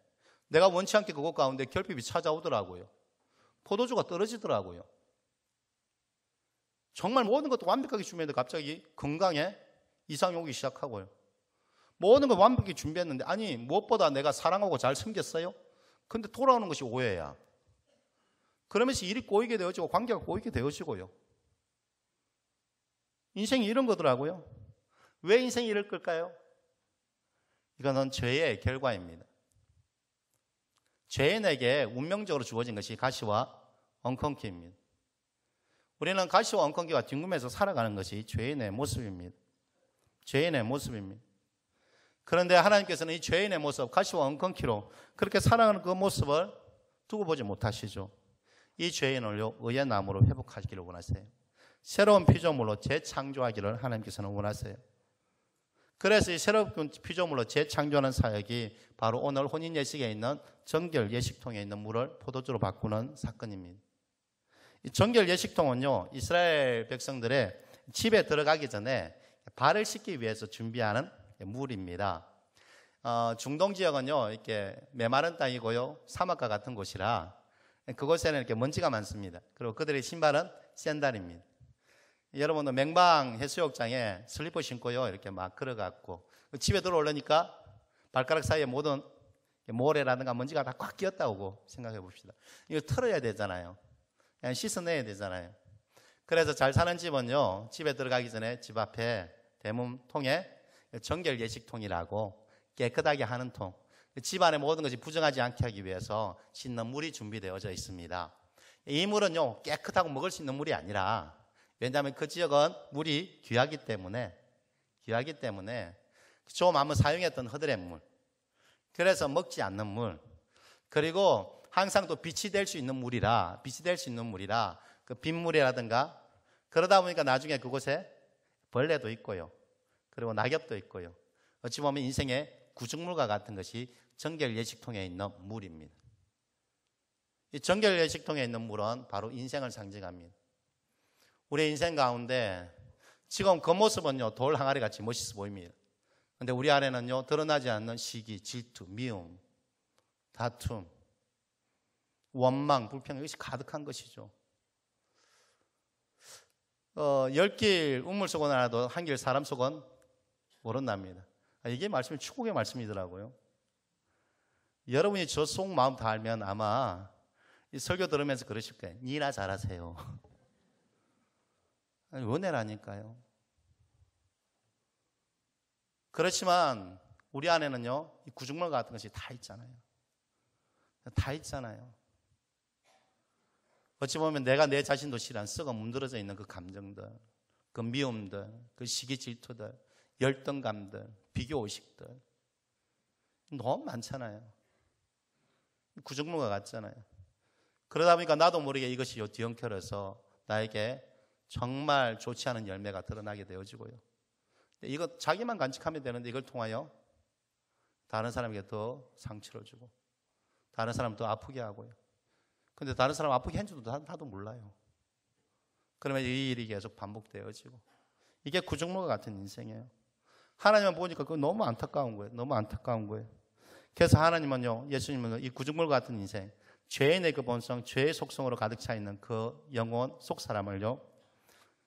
내가 원치 않게 그것 가운데 결핍이 찾아오더라고요. 포도주가 떨어지더라고요. 정말 모든 것도 완벽하게 준비했는데 갑자기 건강에 이상이 오기 시작하고요. 모든 걸 완벽히 준비했는데 아니 무엇보다 내가 사랑하고 잘 섬겼어요? 근데 돌아오는 것이 오해야. 그러면서 일이 꼬이게 되어지고 관계가 꼬이게 되어지고요. 인생이 이런 거더라고요. 왜 인생이 이럴 걸까요? 이거는 죄의 결과입니다. 죄인에게 운명적으로 주어진 것이 가시와 엉겅퀴입니다. 우리는 가시와 엉겅퀴가 뒷꿈에서 살아가는 것이 죄인의 모습입니다. 죄인의 모습입니다. 그런데 하나님께서는 이 죄인의 모습, 가시와 엉겅퀴로 그렇게 살아가는 그 모습을 두고 보지 못하시죠. 이 죄인을요, 의의 나무로 회복하기를 원하세요. 새로운 피조물로 재창조하기를 하나님께서는 원하세요. 그래서 이 새로운 피조물로 재창조하는 사역이 바로 오늘 혼인 예식에 있는 정결 예식통에 있는 물을 포도주로 바꾸는 사건입니다. 이 정결 예식통은요, 이스라엘 백성들의 집에 들어가기 전에 발을 씻기 위해서 준비하는 물입니다. 중동 지역은요, 이렇게 메마른 땅이고요, 사막과 같은 곳이라 그곳에는 이렇게 먼지가 많습니다. 그리고 그들의 신발은 샌들입니다. 여러분도 맹방 해수욕장에 슬리퍼 신고요, 이렇게 막 걸어갔고 집에 들어오려니까 발가락 사이에 모든 모래라든가 먼지가 다 꽉 끼었다고 생각해 봅시다. 이거 털어야 되잖아요. 그냥 씻어내야 되잖아요. 그래서 잘 사는 집은요, 집에 들어가기 전에 집 앞에 대문통에 정결 예식통이라고 깨끗하게 하는 통, 집 안에 모든 것이 부정하지 않게 하기 위해서 씻는 물이 준비되어져 있습니다. 이 물은요, 깨끗하고 먹을 수 있는 물이 아니라, 왜냐하면 그 지역은 물이 귀하기 때문에 좀 한번 사용했던 허들의 물, 그래서 먹지 않는 물, 그리고 항상 또 빛이 될 수 있는 물이라 그 빗물이라든가, 그러다 보니까 나중에 그곳에 벌레도 있고요, 그리고 낙엽도 있고요. 어찌 보면 인생의 구중물과 같은 것이 정결 예식통에 있는 물입니다. 이 정결 예식통에 있는 물은 바로 인생을 상징합니다. 우리의 인생 가운데 지금 그 모습은요, 돌 항아리 같이 멋있어 보입니다. 그런데 우리 안에는요, 드러나지 않는 시기, 질투, 미움, 다툼, 원망, 불평, 이것이 가득한 것이죠. 10길 우물 속은 알아도 한 길 사람 속은 모른답니다. 이게 말씀이 축복의 말씀이더라고요. 여러분이 저 속 마음 다 알면 아마 이 설교 들으면서 그러실 거예요. 니나 잘하세요. 은혜라니까요. 그렇지만 우리 안에는요, 이 구중물 같은 것이 다 있잖아요. 다 있잖아요. 어찌 보면 내가 내 자신도 싫어한 썩어 문드러져 있는 그 감정들, 그 미움들, 그 시기 질투들, 열등감들, 비교의식들 너무 많잖아요. 구중물과 같잖아요. 그러다 보니까 나도 모르게 이것이 뒤엉켜서 나에게 정말 좋지 않은 열매가 드러나게 되어지고요. 이거 자기만 간직하면 되는데 이걸 통하여 다른 사람에게 더 상처를 주고 다른 사람 더 아프게 하고요. 근데 다른 사람 아프게 한 줄도 나도 몰라요. 그러면 이 일이 계속 반복되어지고 이게 구중물과 같은 인생이에요. 하나님은 보니까 그거 너무 안타까운 거예요. 너무 안타까운 거예요. 그래서 하나님은요, 예수님은 이 구중물과 같은 인생, 죄인의 그 본성, 죄의 속성으로 가득 차 있는 그 영혼 속 사람을요,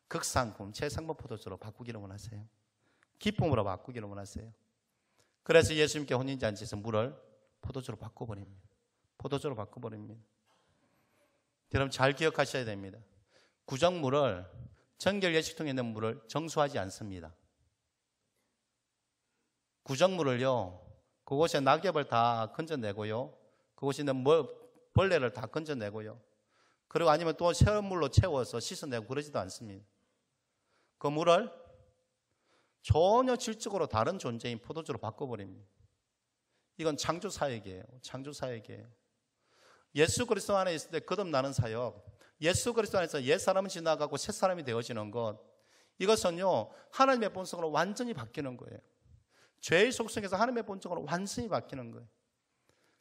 극상품, 최상품 포도주로 바꾸기를 원하세요. 기쁨으로 바꾸기를 원하세요. 그래서 예수님께 혼인잔치에서 물을 포도주로 바꿔버립니다. 포도주로 바꿔버립니다. 여러분 잘 기억하셔야 됩니다. 구정물을, 정결 예식통에 있는 물을 정수하지 않습니다. 구정물을요, 그곳에 낙엽을 다 건져내고요, 그곳에 있는 벌레를 다 건져내고요, 그리고 아니면 또 새물로 채워서 씻어내고 그러지도 않습니다. 그 물을 전혀 질적으로 다른 존재인 포도주로 바꿔버립니다. 이건 창조 사역이에요. 창조 사역이에요. 예수 그리스도 안에 있을 때 거듭나는 사역, 예수 그리스도 안에서 옛 사람은 지나가고 새 사람이 되어지는 것, 이것은요 하나님의 본성으로 완전히 바뀌는 거예요. 죄의 속성에서 하나님의 본성으로 완전히 바뀌는 거예요.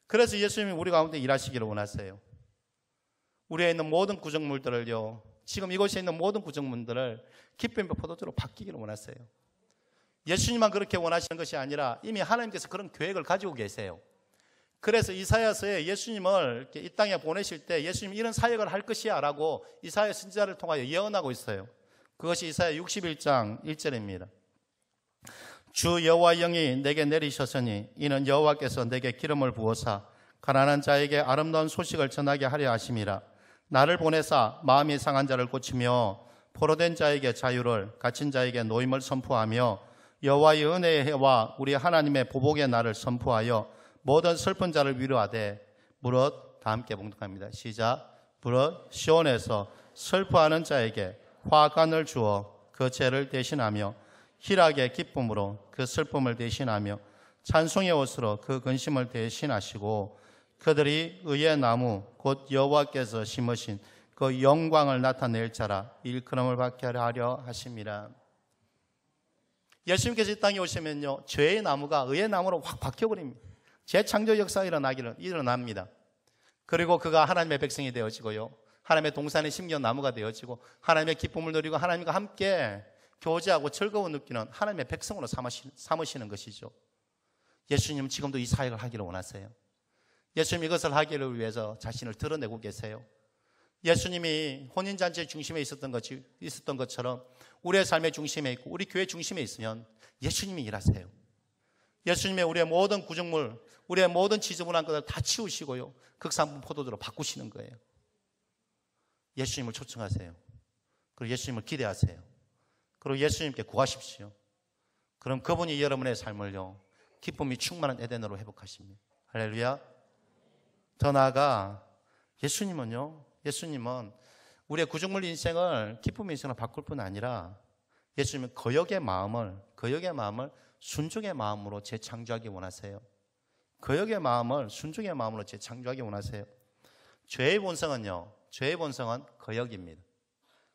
그래서 예수님이 우리 가운데 일하시기를 원하세요. 우리에 있는 모든 구정물들을요, 지금 이곳에 있는 모든 구정물들을 기쁨의 포도주로 바뀌기를 원하세요. 예수님만 그렇게 원하시는 것이 아니라 이미 하나님께서 그런 계획을 가지고 계세요. 그래서 이사야서에 예수님을 이 땅에 보내실 때 예수님이 이런 사역을 할 것이야 라고 이사야 선지자를 통하여 예언하고 있어요. 그것이 이사야 61장 1절입니다. 주 여호와 영이 내게 내리셨으니 이는 여호와께서 내게 기름을 부어사 가난한 자에게 아름다운 소식을 전하게 하려 하심이라. 나를 보내사 마음이 상한 자를 고치며 포로된 자에게 자유를, 갇힌 자에게 노임을 선포하며 여호와의 은혜의 해와 우리 하나님의 보복의 날을 선포하여 모든 슬픈 자를 위로하되, 무릇, 다 함께 봉독합니다. 시작. 무릇 시온에서 슬퍼하는 자에게 화관을 주어 그 죄를 대신하며 희락의 기쁨으로 그 슬픔을 대신하며 찬송의 옷으로 그 근심을 대신하시고 그들이 의의 나무 곧 여호와께서 심으신 그 영광을 나타낼 자라 일컬음을 받게 하려 하심이라. 예수님께서 이 땅에 오시면요, 죄의 나무가 의의 나무로 확 바뀌어버립니다. 재창조 역사가 일어납니다. 그리고 그가 하나님의 백성이 되어지고요, 하나님의 동산에 심겨온 나무가 되어지고 하나님의 기쁨을 누리고 하나님과 함께 교제하고 즐거운 느끼는 하나님의 백성으로 삼으시는 것이죠. 예수님은 지금도 이 사역을 하기를 원하세요. 예수님 이것을 하기를 위해서 자신을 드러내고 계세요. 예수님이 혼인잔치의 중심에 있었던 것처럼 우리의 삶의 중심에 있고 우리 교회 중심에 있으면 예수님이 일하세요. 예수님의 우리의 모든 구정물, 우리의 모든 지저분한 것을 다 치우시고요, 극상품 포도주로 바꾸시는 거예요. 예수님을 초청하세요. 그리고 예수님을 기대하세요. 그리고 예수님께 구하십시오. 그럼 그분이 여러분의 삶을요, 기쁨이 충만한 에덴으로 회복하십니다. 할렐루야. 더 나아가 예수님은 우리의 구중물 인생을 기쁨의 인생으로 바꿀 뿐 아니라 예수님은 거역의 마음을 순종의 마음으로 재창조하기 원하세요. 거역의 마음을 순종의 마음으로 재창조하기 원하세요. 죄의 본성은 거역입니다.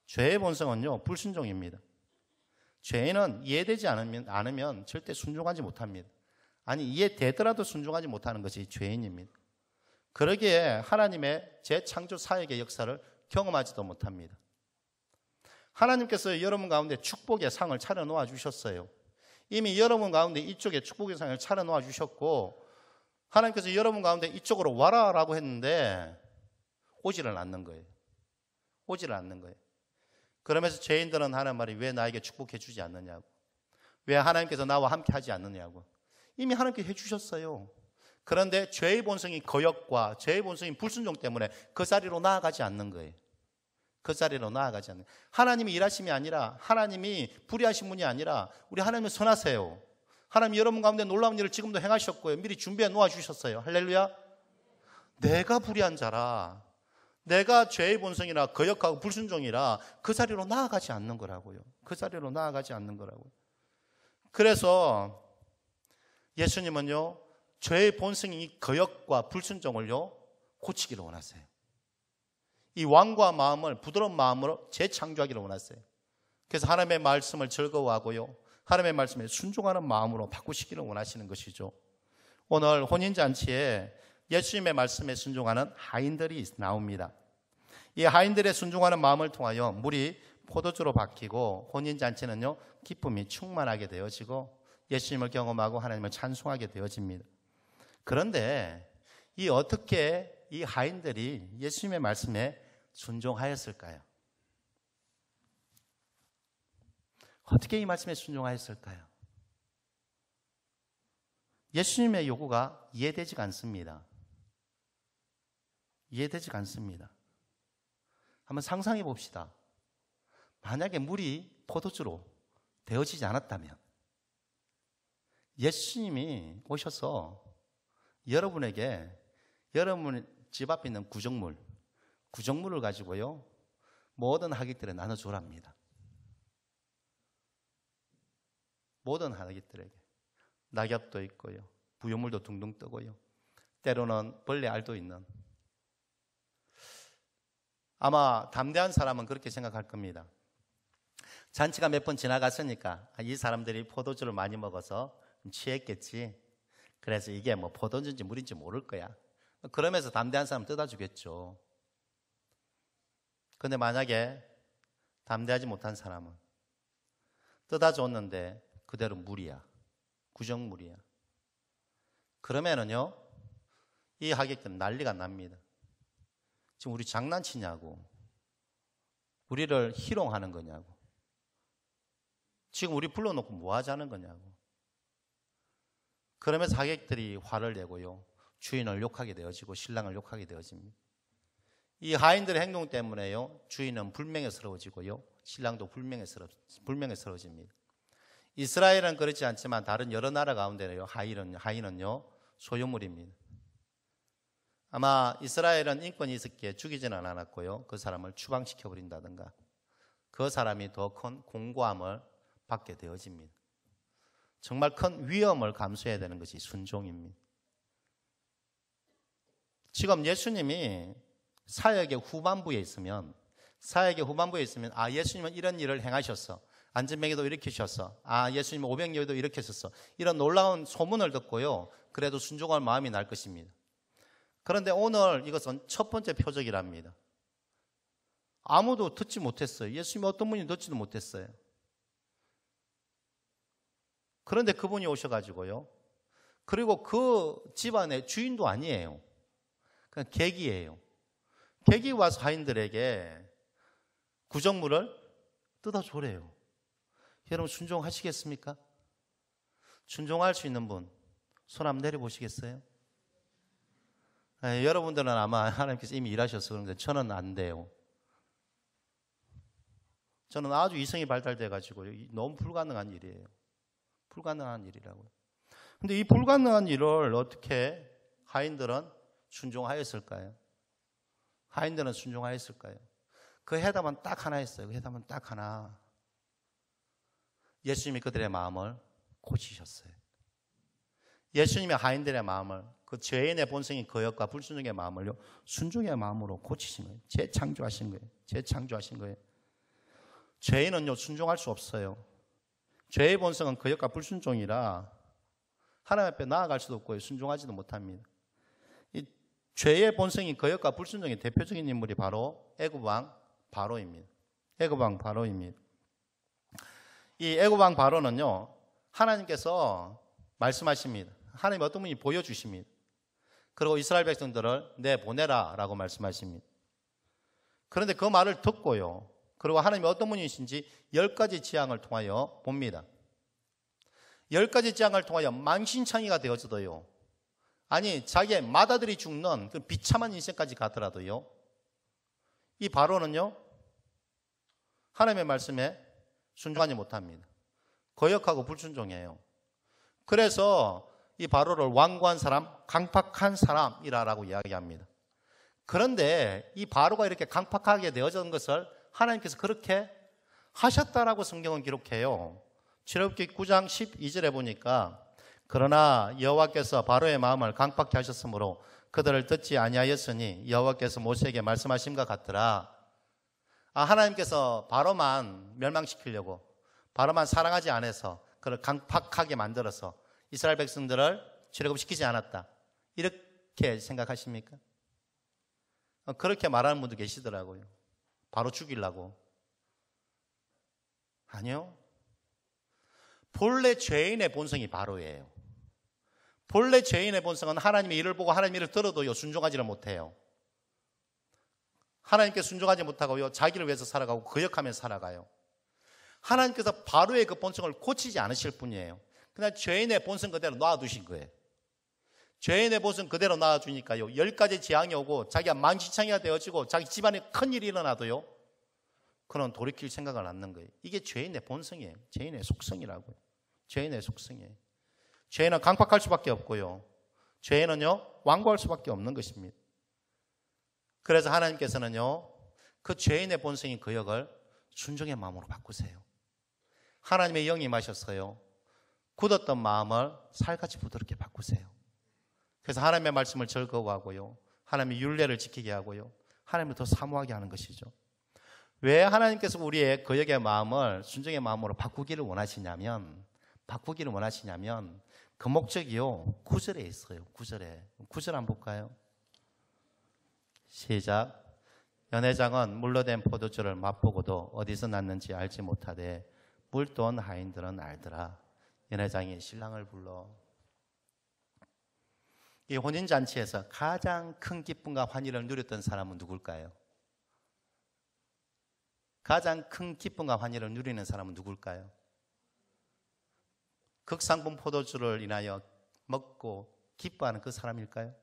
죄의 본성은요, 불순종입니다. 죄인은 이해되지 않으면 절대 순종하지 못합니다. 아니, 이해되더라도 순종하지 못하는 것이 죄인입니다. 그러기에 하나님의 재창조 사역의 역사를 경험하지도 못합니다. 하나님께서 여러분 가운데 축복의 상을 차려놓아 주셨어요. 이미 여러분 가운데 이쪽에 축복의 상을 차려놓아 주셨고, 하나님께서 여러분 가운데 이쪽으로 와라라고 했는데 오지를 않는 거예요. 그러면서 죄인들은 하는 말이 왜 나에게 축복해 주지 않느냐고, 왜 하나님께서 나와 함께 하지 않느냐고. 이미 하나님께 해주셨어요. 그런데 죄의 본성이 거역과 죄의 본성이 불순종 때문에 그 자리로 나아가지 않는 거예요. 하나님이 일하심이 아니라, 하나님이 불의하신 분이 아니라 우리 하나님은 선하세요. 하나님 여러분 가운데 놀라운 일을 지금도 행하셨고요. 미리 준비해 놓아주셨어요. 할렐루야. 내가 불의한 자라, 내가 죄의 본성이라 거역하고 불순종이라 그 자리로 나아가지 않는 거라고요. 그 자리로 나아가지 않는 거라고요. 그래서 예수님은요, 죄의 본성이 거역과 불순종을요 고치기를 원하세요. 이 완고한 마음을 부드러운 마음으로 재창조하기를 원하세요. 그래서 하나님의 말씀을 즐거워하고요, 하나님의 말씀에 순종하는 마음으로 바꾸시기를 원하시는 것이죠. 오늘 혼인잔치에 예수님의 말씀에 순종하는 하인들이 나옵니다. 이 하인들의 순종하는 마음을 통하여 물이 포도주로 바뀌고 혼인잔치는요 기쁨이 충만하게 되어지고 예수님을 경험하고 하나님을 찬송하게 되어집니다. 그런데 어떻게 이 하인들이 예수님의 말씀에 순종하였을까요? 어떻게 이 말씀에 순종하였을까요? 예수님의 요구가 이해되지가 않습니다. 이해되지가 않습니다. 한번 상상해 봅시다. 만약에 물이 포도주로 되어지지 않았다면, 예수님이 오셔서 여러분에게 여러분 집 앞에 있는 구정물을 가지고요 모든 하객들에 나눠주랍니다. 모든 하객들에게. 낙엽도 있고요, 부유물도 둥둥 뜨고요, 때로는 벌레 알도 있는. 아마 담대한 사람은 그렇게 생각할 겁니다. 잔치가 몇 번 지나갔으니까 이 사람들이 포도주를 많이 먹어서 취했겠지. 그래서 이게 뭐 포도주인지 물인지 모를 거야. 그러면서 담대한 사람 뜯어주겠죠. 근데 만약에 담대하지 못한 사람은 뜯어줬는데 그대로 물이야. 구정물이야. 그러면은요, 이 하객들은 난리가 납니다. 지금 우리 장난치냐고, 우리를 희롱하는 거냐고, 지금 우리 불러놓고 뭐 하자는 거냐고. 그러면서 하객들이 화를 내고요, 주인을 욕하게 되어지고 신랑을 욕하게 되어집니다. 이 하인들의 행동 때문에요, 주인은 불명예스러워지고요, 신랑도 불명예스러워집니다. 이스라엘은 그렇지 않지만 다른 여러 나라 가운데는요, 하인은요 소유물입니다. 아마 이스라엘은 인권이 있었기에 죽이지는 않았고요, 그 사람을 추방시켜 버린다든가 그 사람이 더 큰 공고함을 받게 되어집니다. 정말 큰 위험을 감수해야 되는 것이 순종입니다. 지금 예수님이 사역의 후반부에 있으면 예수님은 이런 일을 행하셨어, 안전병에도 일으키셨어, 예수님은 오병이어도 일으키셨어, 이런 놀라운 소문을 듣고요 그래도 순종할 마음이 날 것입니다. 그런데 오늘 이것은 첫 번째 표적이랍니다. 아무도 듣지 못했어요. 예수님이 어떤 분이 듣지도 못했어요. 그런데 그분이 오셔가지고요, 그리고 그 집안의 주인도 아니에요. 그냥 객이에요. 객이 와서 하인들에게 구정물을 뜯어줘래요. 여러분 순종하시겠습니까? 순종할 수 있는 분 손 한번 내려보시겠어요? 여러분들은 아마 하나님께서 이미 일하셔서 그런데 저는 안 돼요. 저는 아주 이성이 발달돼 가지고 너무 불가능한 일이에요. 불가능한 일이라고요. 근데 이 불가능한 일을 어떻게 하인들은 순종하였을까요? 하인들은 순종하였을까요? 그 해답은 딱 하나였어요. 그 해답은 딱 하나. 예수님이 그들의 마음을 고치셨어요. 예수님이 하인들의 마음을, 그 죄인의 본성인 거역과 불순종의 마음을요 순종의 마음으로 고치신 거예요. 재창조하신 거예요. 죄인은요 순종할 수 없어요. 죄의 본성은 거역과 불순종이라 하나님 앞에 나아갈 수도 없고요, 순종하지도 못합니다. 이 죄의 본성인 거역과 불순종의 대표적인 인물이 바로 애굽왕 바로입니다. 이 애굽왕 바로는요 하나님께서 말씀하십니다. 하나님 어떤 분이 보여주십니다. 그리고 이스라엘 백성들을 내보내라 라고 말씀하십니다. 그런데 그 말을 듣고요, 그리고 하나님이 어떤 분이신지 10가지 재앙을 통하여 봅니다. 10가지 재앙을 통하여 만신창이가 되어져도요, 아니 자기의 맏아들이 죽는 그 비참한 인생까지 가더라도요, 이 바로는요 하나님의 말씀에 순종하지 못합니다. 거역하고 불순종해요. 그래서 이 바로를 완고한 사람, 강팍한 사람이라고 이야기합니다. 그런데 이 바로가 이렇게 강팍하게 되어진 것을 하나님께서 그렇게 하셨다라고 성경은 기록해요. 출애굽기 9장 12절에 보니까 그러나 여호와께서 바로의 마음을 강팍케 하셨으므로 그들을 듣지 아니하였으니 여호와께서 모세에게 말씀하심과 같더라. 하나님께서 바로만 멸망시키려고, 바로만 사랑하지 않아서 그를 강팍하게 만들어서 이스라엘 백성들을 출애굽시키지 않았다, 이렇게 생각하십니까? 그렇게 말하는 분도 계시더라고요. 바로 죽이려고. 아니요. 본래 죄인의 본성이 바로예요. 본래 죄인의 본성은 하나님의 일을 보고 하나님의 일을 들어도요, 순종하지를 못해요. 하나님께 순종하지 못하고요, 자기를 위해서 살아가고 거역하면서 살아가요. 하나님께서 바로의 그 본성을 고치지 않으실 뿐이에요. 그냥 죄인의 본성 그대로 놔두신 거예요. 죄인의 본성 그대로 놔두니까요, 10가지 재앙이 오고 자기가 만신창이가 되어지고 자기 집안에 큰일이 일어나도요, 그는 돌이킬 생각을 않는 거예요. 이게 죄인의 본성이에요. 죄인의 속성이라고요. 죄인의 속성이에요. 죄인은 강팍할 수밖에 없고요, 죄인은요 완고할 수밖에 없는 것입니다. 그래서 하나님께서는요, 그 죄인의 본성인 그 역을 순종의 마음으로 바꾸세요. 하나님의 영이 임하셨어요. 굳었던 마음을 살같이 부드럽게 바꾸세요. 그래서 하나님의 말씀을 즐거워하고요, 하나님의 율례를 지키게 하고요, 하나님을 더 사모하게 하는 것이죠. 왜 하나님께서 우리의 그 역의 마음을 순종의 마음으로 바꾸기를 원하시냐면 그 목적이요, 9절에 있어요. 9절 한번 볼까요? 시작. 연회장은 물로 된 포도주를 맛보고도 어디서 났는지 알지 못하되 물돈 하인들은 알더라. 연회장이 신랑을 불러. 이 혼인잔치에서 가장 큰 기쁨과 환희를 누렸던 사람은 누굴까요? 가장 큰 기쁨과 환희를 누리는 사람은 누굴까요? 극상품 포도주를 인하여 먹고 기뻐하는 그 사람일까요?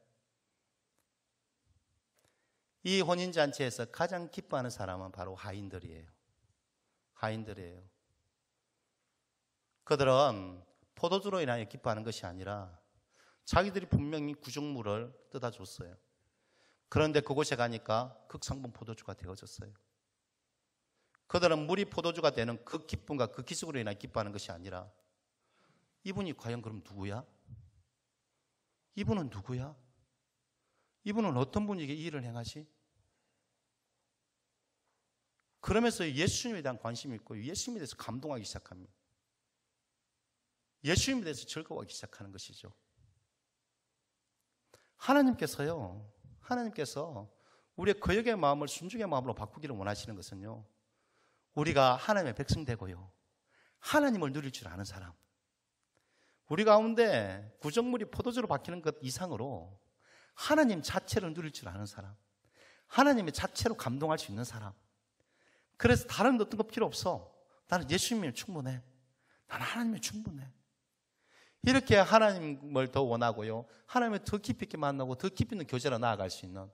이 혼인잔치에서 가장 기뻐하는 사람은 바로 하인들이에요. 그들은 포도주로 인하여 기뻐하는 것이 아니라 자기들이 분명히 구정물을 뜯어줬어요. 그런데 그곳에 가니까 극상품 포도주가 되어졌어요. 그들은 물이 포도주가 되는 그 기쁨과 그 기적으로 인하여 기뻐하는 것이 아니라, 이분이 과연 그럼 누구야? 이분은 누구야? 이분은 어떤 분에게 이 일을 행하지? 그러면서 예수님에 대한 관심이 있고 예수님에 대해서 감동하기 시작합니다. 예수님에 대해서 즐거워하기 시작하는 것이죠. 하나님께서 우리의 거역의 마음을 순종의 마음으로 바꾸기를 원하시는 것은요, 우리가 하나님의 백성 되고요, 하나님을 누릴 줄 아는 사람, 우리 가운데 구정물이 포도주로 바뀌는 것 이상으로 하나님 자체를 누릴 줄 아는 사람, 하나님의 자체로 감동할 수 있는 사람. 그래서 다른 어떤 것 필요 없어. 나는 예수님이 충분해. 나는 하나님이 충분해. 이렇게 하나님을 더 원하고요, 하나님을 더 깊이 있게 만나고 더 깊이 있는 교제로 나아갈 수 있는,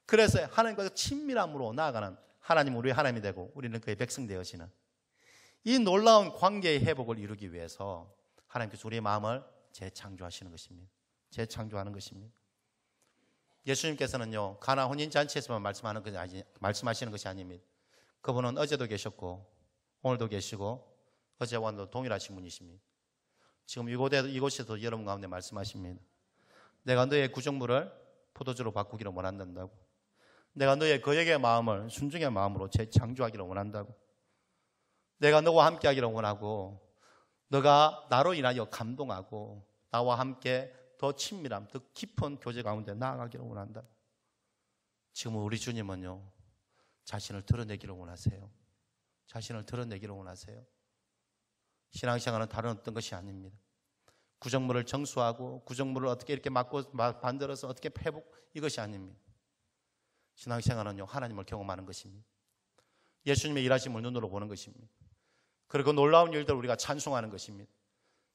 그래서 하나님과 친밀함으로 나아가는, 하나님 우리 하나님이 되고 우리는 그의 백성 되어지는 이 놀라운 관계의 회복을 이루기 위해서 하나님께서 우리의 마음을 재창조하시는 것입니다. 재창조하는 것입니다. 예수님께서는요, 가나 혼인잔치에서만 말씀하시는 것이 아닙니다. 그분은 어제도 계셨고 오늘도 계시고 어제와 오늘도 동일하신 분이십니다. 지금 이곳에서 여러분 가운데 말씀하십니다. 내가 너의 구정물을 포도주로 바꾸기를 원한다고. 내가 너의 거역의 마음을 순종의 마음으로 재창조하기를 원한다고. 내가 너와 함께 하기를 원하고, 너가 나로 인하여 감동하고 나와 함께 더 친밀함, 더 깊은 교제 가운데 나아가기를 원한다. 지금 우리 주님은요, 자신을 드러내기를 원하세요. 자신을 드러내기를 원하세요. 신앙생활은 다른 어떤 것이 아닙니다. 구정물을 정수하고 구정물을 어떻게 이렇게 만들어서 어떻게 회복, 이것이 아닙니다. 신앙생활은요, 하나님을 경험하는 것입니다. 예수님의 일하심을 눈으로 보는 것입니다. 그리고 놀라운 일들을 우리가 찬송하는 것입니다.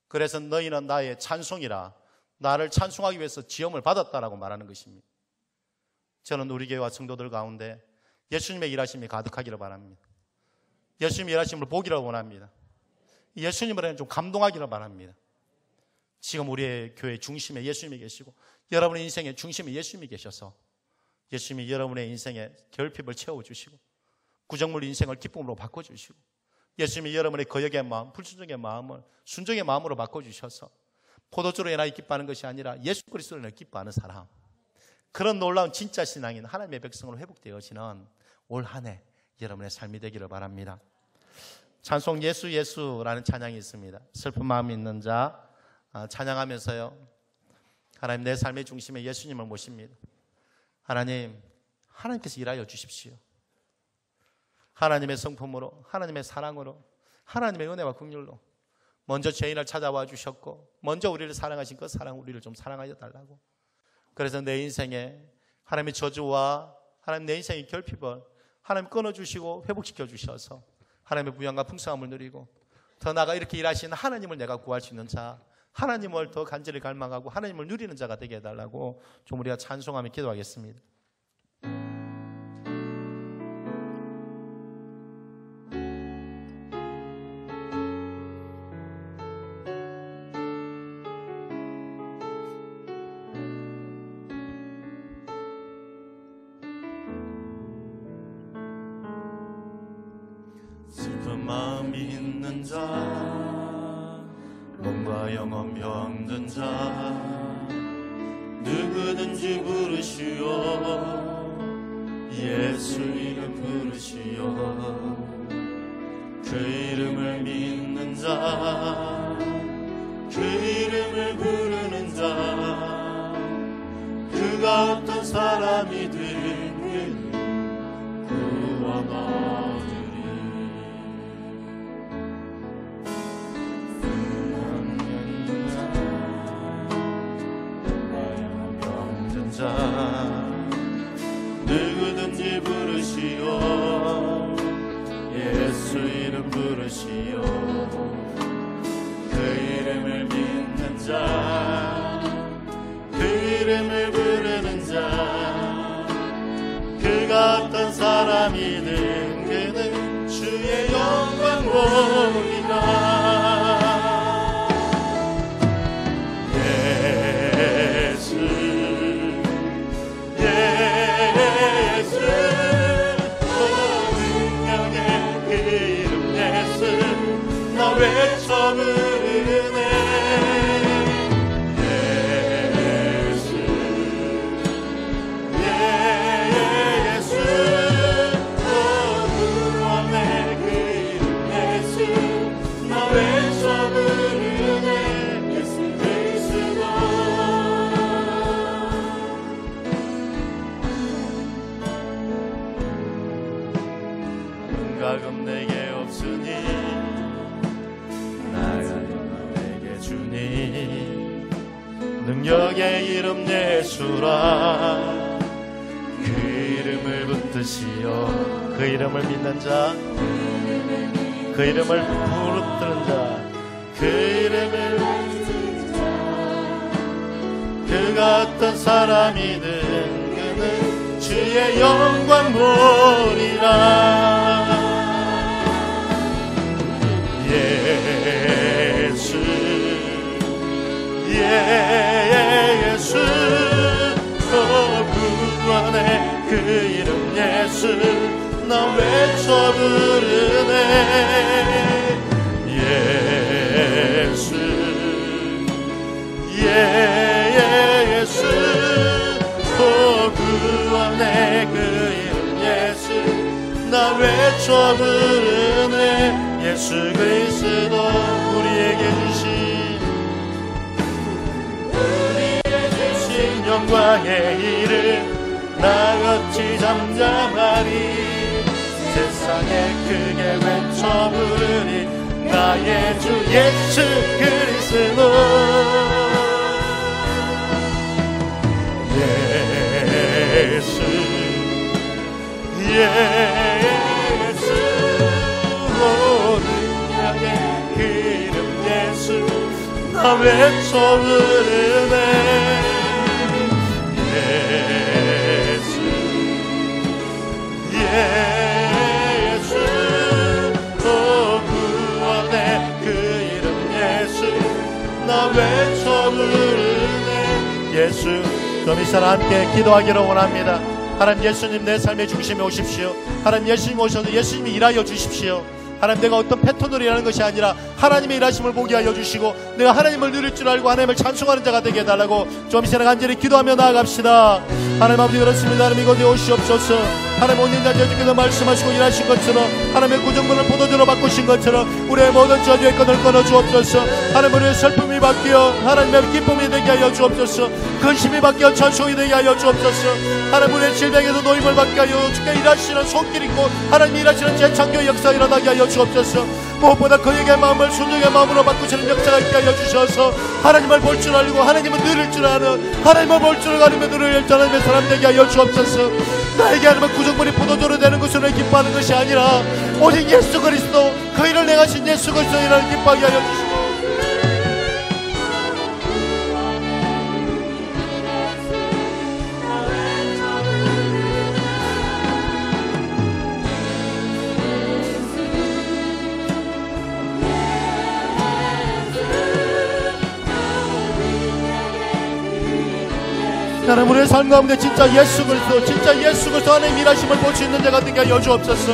그래서 너희는 나의 찬송이라, 나를 찬송하기 위해서 지음을 받았다라고 말하는 것입니다. 저는 우리 교회와 성도들 가운데 예수님의 일하심이 가득하기를 바랍니다. 예수님의 일하심을 보기를 원합니다. 예수님을 좀 감동하기를 바랍니다. 지금 우리의 교회 중심에 예수님이 계시고 여러분의 인생의 중심에 예수님이 계셔서 예수님이 여러분의 인생에 결핍을 채워주시고 구정물 인생을 기쁨으로 바꿔주시고 예수님이 여러분의 거역의 마음, 불순종의 마음을 순종의 마음으로 바꿔주셔서 포도주로 인하여 기뻐하는 것이 아니라 예수 그리스도로 인하여 기뻐하는 사람, 그런 놀라운 진짜 신앙인 하나님의 백성으로 회복되어지는 올 한 해 여러분의 삶이 되기를 바랍니다. 찬송 예수 예수라는 찬양이 있습니다. 슬픈 마음이 있는 자 찬양하면서요, 하나님 내 삶의 중심에 예수님을 모십니다. 하나님, 하나님께서 일하여 주십시오. 하나님의 성품으로, 하나님의 사랑으로, 하나님의 은혜와 긍휼로 먼저 죄인을 찾아와 주셨고 먼저 우리를 사랑하신 그 사랑, 우리를 좀 사랑하여 달라고. 그래서 내 인생에 하나님의 저주와 하나님 내 인생의 결핍을 하나님 끊어주시고 회복시켜 주셔서 하나님의 부양과 풍성함을 누리고 더 나아가 이렇게 일하시는 하나님을 내가 구할 수 있는 자, 하나님을 더 간절히 갈망하고 하나님을 누리는 자가 되게 해달라고 좀 우리가 찬송하며 기도하겠습니다. 슬픈 마음이 있는 자, 몸과 영혼 병든 자, 누구든지 부르시오. 예수 이름 부르시오. 그 이름을 믿는 자, 그 이름을 부르는 자, 그가 어떤 사람이든 구원하리. 누구든지 부르시오. 예수 이름 부르시오. 그 이름을 믿는 자, 그 이름을 부르는 자, 그가 어떤 사람이든 그는 주의 영광 보리라. 외쳐 부르네. 예수 예수 구원의 그 이름 예수 나 외쳐 부르네. 예수 그리스도. 은과금 내게 없으니 능력의 이름 예수라. 그 이름을 붙드시오. 그 이름을 믿는 자, 그 이름을 부르는 자, 그 이름을 그가 어떤 사람이든 그는 주의 영광 보리라. 예수 예수 구원의 그 이름 예수 나 외쳐 부르네. 예수 예수 구원의 그 이름 예수 나 외쳐 부르네. 예수 그리스도 우리에게 주신 영광의 이름 나같이 잠잠하리. 세상에 크게 외쳐 부르니 나의 주 예수 그리스도. 예수 예수 능력의 그 이름 예수 나 외쳐 부르네. 예수 구원의 그 이름 예수 나 나 외쳐 부르네. 예수, 그럼 이 시간 함께 기도하기를 원합니다. 하나님 예수님 내 삶의 중심에 오십시오. 하나님 예수님 오셔서 예수님이 일하여 주십시오. 하나님 내가 어떤 패턴으로 일하는 것이 아니라 하나님의 일하심을 보게 하여 주시고 내가 하나님을 누릴 줄 알고 하나님을 찬송하는 자가 되게 해달라고 좀 이 시간 간절히 기도하며 나아갑시다. 하나님 아버지 그렇습니다. 하나님 이곳에 오시옵소서. 하나님 온 인간 여주께서 말씀하시고 일하신 것처럼 하나님의 구정문을 포도주로 바꾸신 것처럼 우리의 모든 저주의 끈을 끊어주옵소서. 하나님 우리의 슬픔이 바뀌어 하나님의 기쁨이 되게 하여 주옵소서. 근심이 바뀌어 찬송이 되게 하여 주옵소서. 하나님 우리의 질병에서 노임을 받게 하여 주께 일하시는 손길 있고 하나님 일하시는 재창조 역사 일어나게 하여 주옵소서. 무엇보다 그에게 마음을 순종의 마음으로 바꾸시는 역사가 있게 하여 주셔서 하나님을 볼 줄 알고 하나님을 누릴 줄 아는 하나님을 볼 줄 아는 누릴 줄 아는 사람 되게 하여 주옵소서. 나에게 하나님은 구정물이 포도주로 되는 것으로 기뻐하는 것이 아니라 오직 예수 그리스도 그 일을 행하신 예수 그리스도 일을 기뻐하게 하여 주시고 하나님 우리의 삶 가운데 진짜 예수 그리스도 하나님 일하심을 볼 수 있는 자가 되게 하여 주옵소서.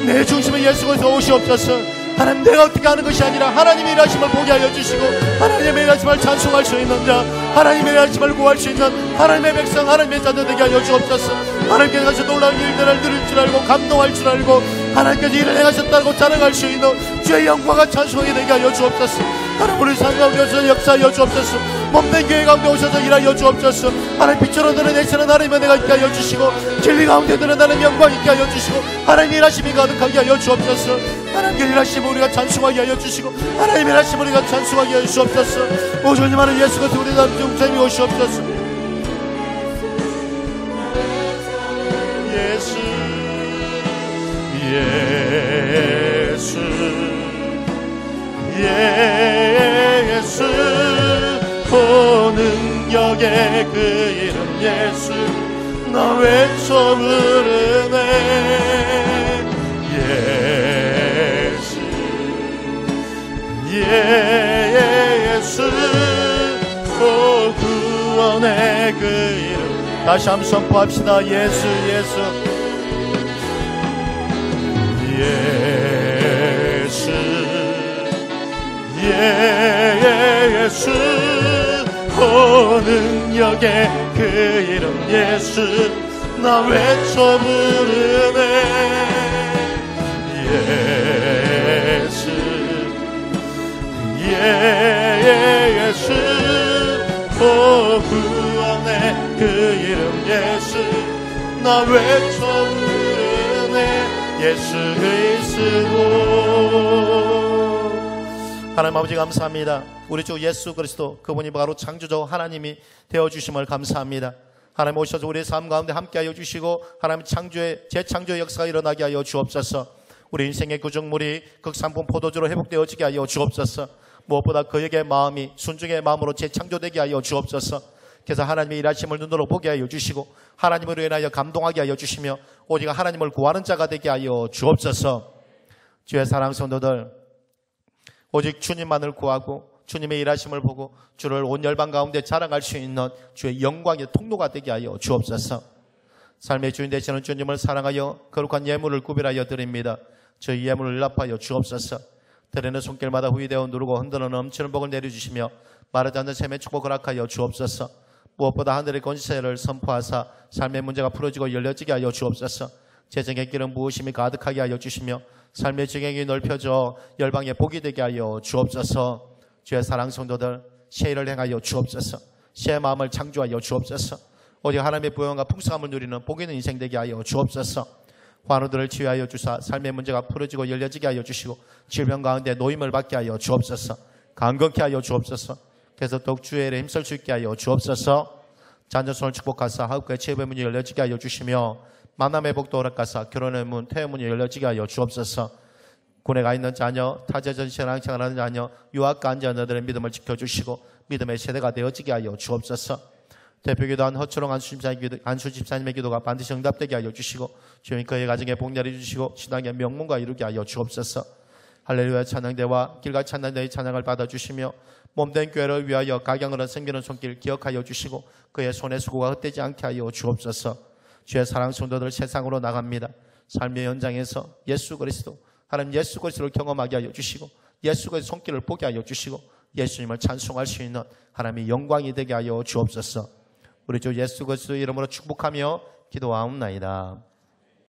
내 중심에 예수 그리스도 오시옵소서. 하나님 내가 어떻게 하는 것이 아니라 하나님의 일하심을 보게 하여 주시고 하나님의 일하심을 찬송할 수 있는 자 하나님의 일하심을 구할 수 있는 하나님의 백성 하나님의 자녀 되게 하여 주옵소서. 하나님께서 하신 놀라운 일들을 누릴 줄 알고 감동할 줄 알고 하나님께서 일을 행하셨다고 자랑할 수 있는 주의 영광과 찬송이 되게 하여 주옵소서. 하나님 우리 삶 가운데 오셔서 역사하여 주옵소서. 몸된 교회 가운데 오셔서 일하여 주옵소서. 하나님 빛으로 드러내시는 하나님의 은혜가 있게 하여 주시고 진리 가운데 드러나는 영광 있게 하여 주시고 하나님 일하심이 가득하게 하여 주옵소서. 하나님께 일하심을 우리가 찬송하게 하여 주시고 하나님 일하심을 우리가 찬송하게 하여 주옵소서. 오 주님 하나님 예수 그리스도 우리 삶 중심이 오시옵소서. 예수 예수 그 능력의 그 이름 예수 나 외쳐 부르네. 예수 그 구원의 그 이름 다시 한번 선포합시다. 예수 예수 그 능력의 그 이름 예수 나 외쳐 부르네. 예수 그 구원의 그 이름 예수 나 외쳐 부르네. 예수 그리스도. 하나님 아버지 감사합니다. 우리 주 예수 그리스도 그분이 바로 창조주 하나님이 되어주심을 감사합니다. 하나님 오셔서 우리의 삶 가운데 함께하여 주시고 하나님 재창조의 역사가 일어나게 하여 주옵소서. 우리 인생의 구정물이 극상품 포도주로 회복되어지게 하여 주옵소서. 무엇보다 그에게 마음이 순종의 마음으로 재창조되게 하여 주옵소서. 그래서 하나님의 일하심을 눈으로 보게 하여 주시고 하나님으로 인하여 감동하게 하여 주시며 오직 하나님을 구하는 자가 되게 하여 주옵소서. 주의 사랑 성도들 오직 주님만을 구하고 주님의 일하심을 보고 주를 온 열방 가운데 자랑할 수 있는 주의 영광의 통로가 되게 하여 주옵소서. 삶의 주인 되시는 주님을 사랑하여 거룩한 예물을 구별하여 드립니다. 저희 예물을 일납하여 주옵소서. 드리는 손길마다 후이되어 누르고 흔들어 넘치는 복을 내려주시며 마르지 않는 샘의 축복을 허락하여 주옵소서. 무엇보다 하늘의 권세를 선포하사 삶의 문제가 풀어지고 열려지게 하여 주옵소서. 재정의 길은 부으심이 가득하게 하여 주시며 삶의 지경이 넓혀져 열방의 복이 되게 하여 주옵소서. 주의 사랑 성도들 새 일을 행하여 주옵소서. 새 마음을 창조하여 주옵소서. 오직 하나님의 부영과 풍성함을 누리는 복 있는 인생 되게 하여 주옵소서. 환우들을 치유하여 주사 삶의 문제가 풀어지고 열려지게 하여 주시고 질병 가운데 노임을 받게 하여 주옵소서. 강건케 하여 주옵소서. 그래서 더욱 주의 일에 힘쓸 수 있게 하여 주옵소서. 자녀손을 축복하사 하급과의 치유의 문이 열려지게 하여 주시며 만남의 복도 허락하사 결혼의 문, 태의 문이 열려지게 하여 주옵소서. 군에 가 있는 자녀, 타지에서 신앙생활하는 자녀, 유학가 한 자녀들의 믿음을 지켜주시고 믿음의 세대가 되어지게 하여 주옵소서. 대표기도한 허초롱 안수 집사님의 기도가 반드시 응답되게 하여 주시고 주님 그의 가정에 복 내려주시고 신앙의 명문과 이루게 하여 주옵소서. 할렐루야 찬양대와 길가 찬양대의 찬양을 받아주시며 몸된 교회를 위하여 가경으로 섬기는 손길 기억하여 주시고 그의 손의 수고가 헛되지 않게 하여 주옵소서. 주의 사랑 성도들 세상으로 나갑니다. 삶의 현장에서 예수 그리스도, 하나님 예수 그리스도를 경험하게 하여 주시고 예수 그리스도의 손길을 보게 하여 주시고 예수님을 찬송할 수 있는 하나님의 영광이 되게 하여 주옵소서. 우리 주 예수 그리스도의 이름으로 축복하며 기도하옵나이다.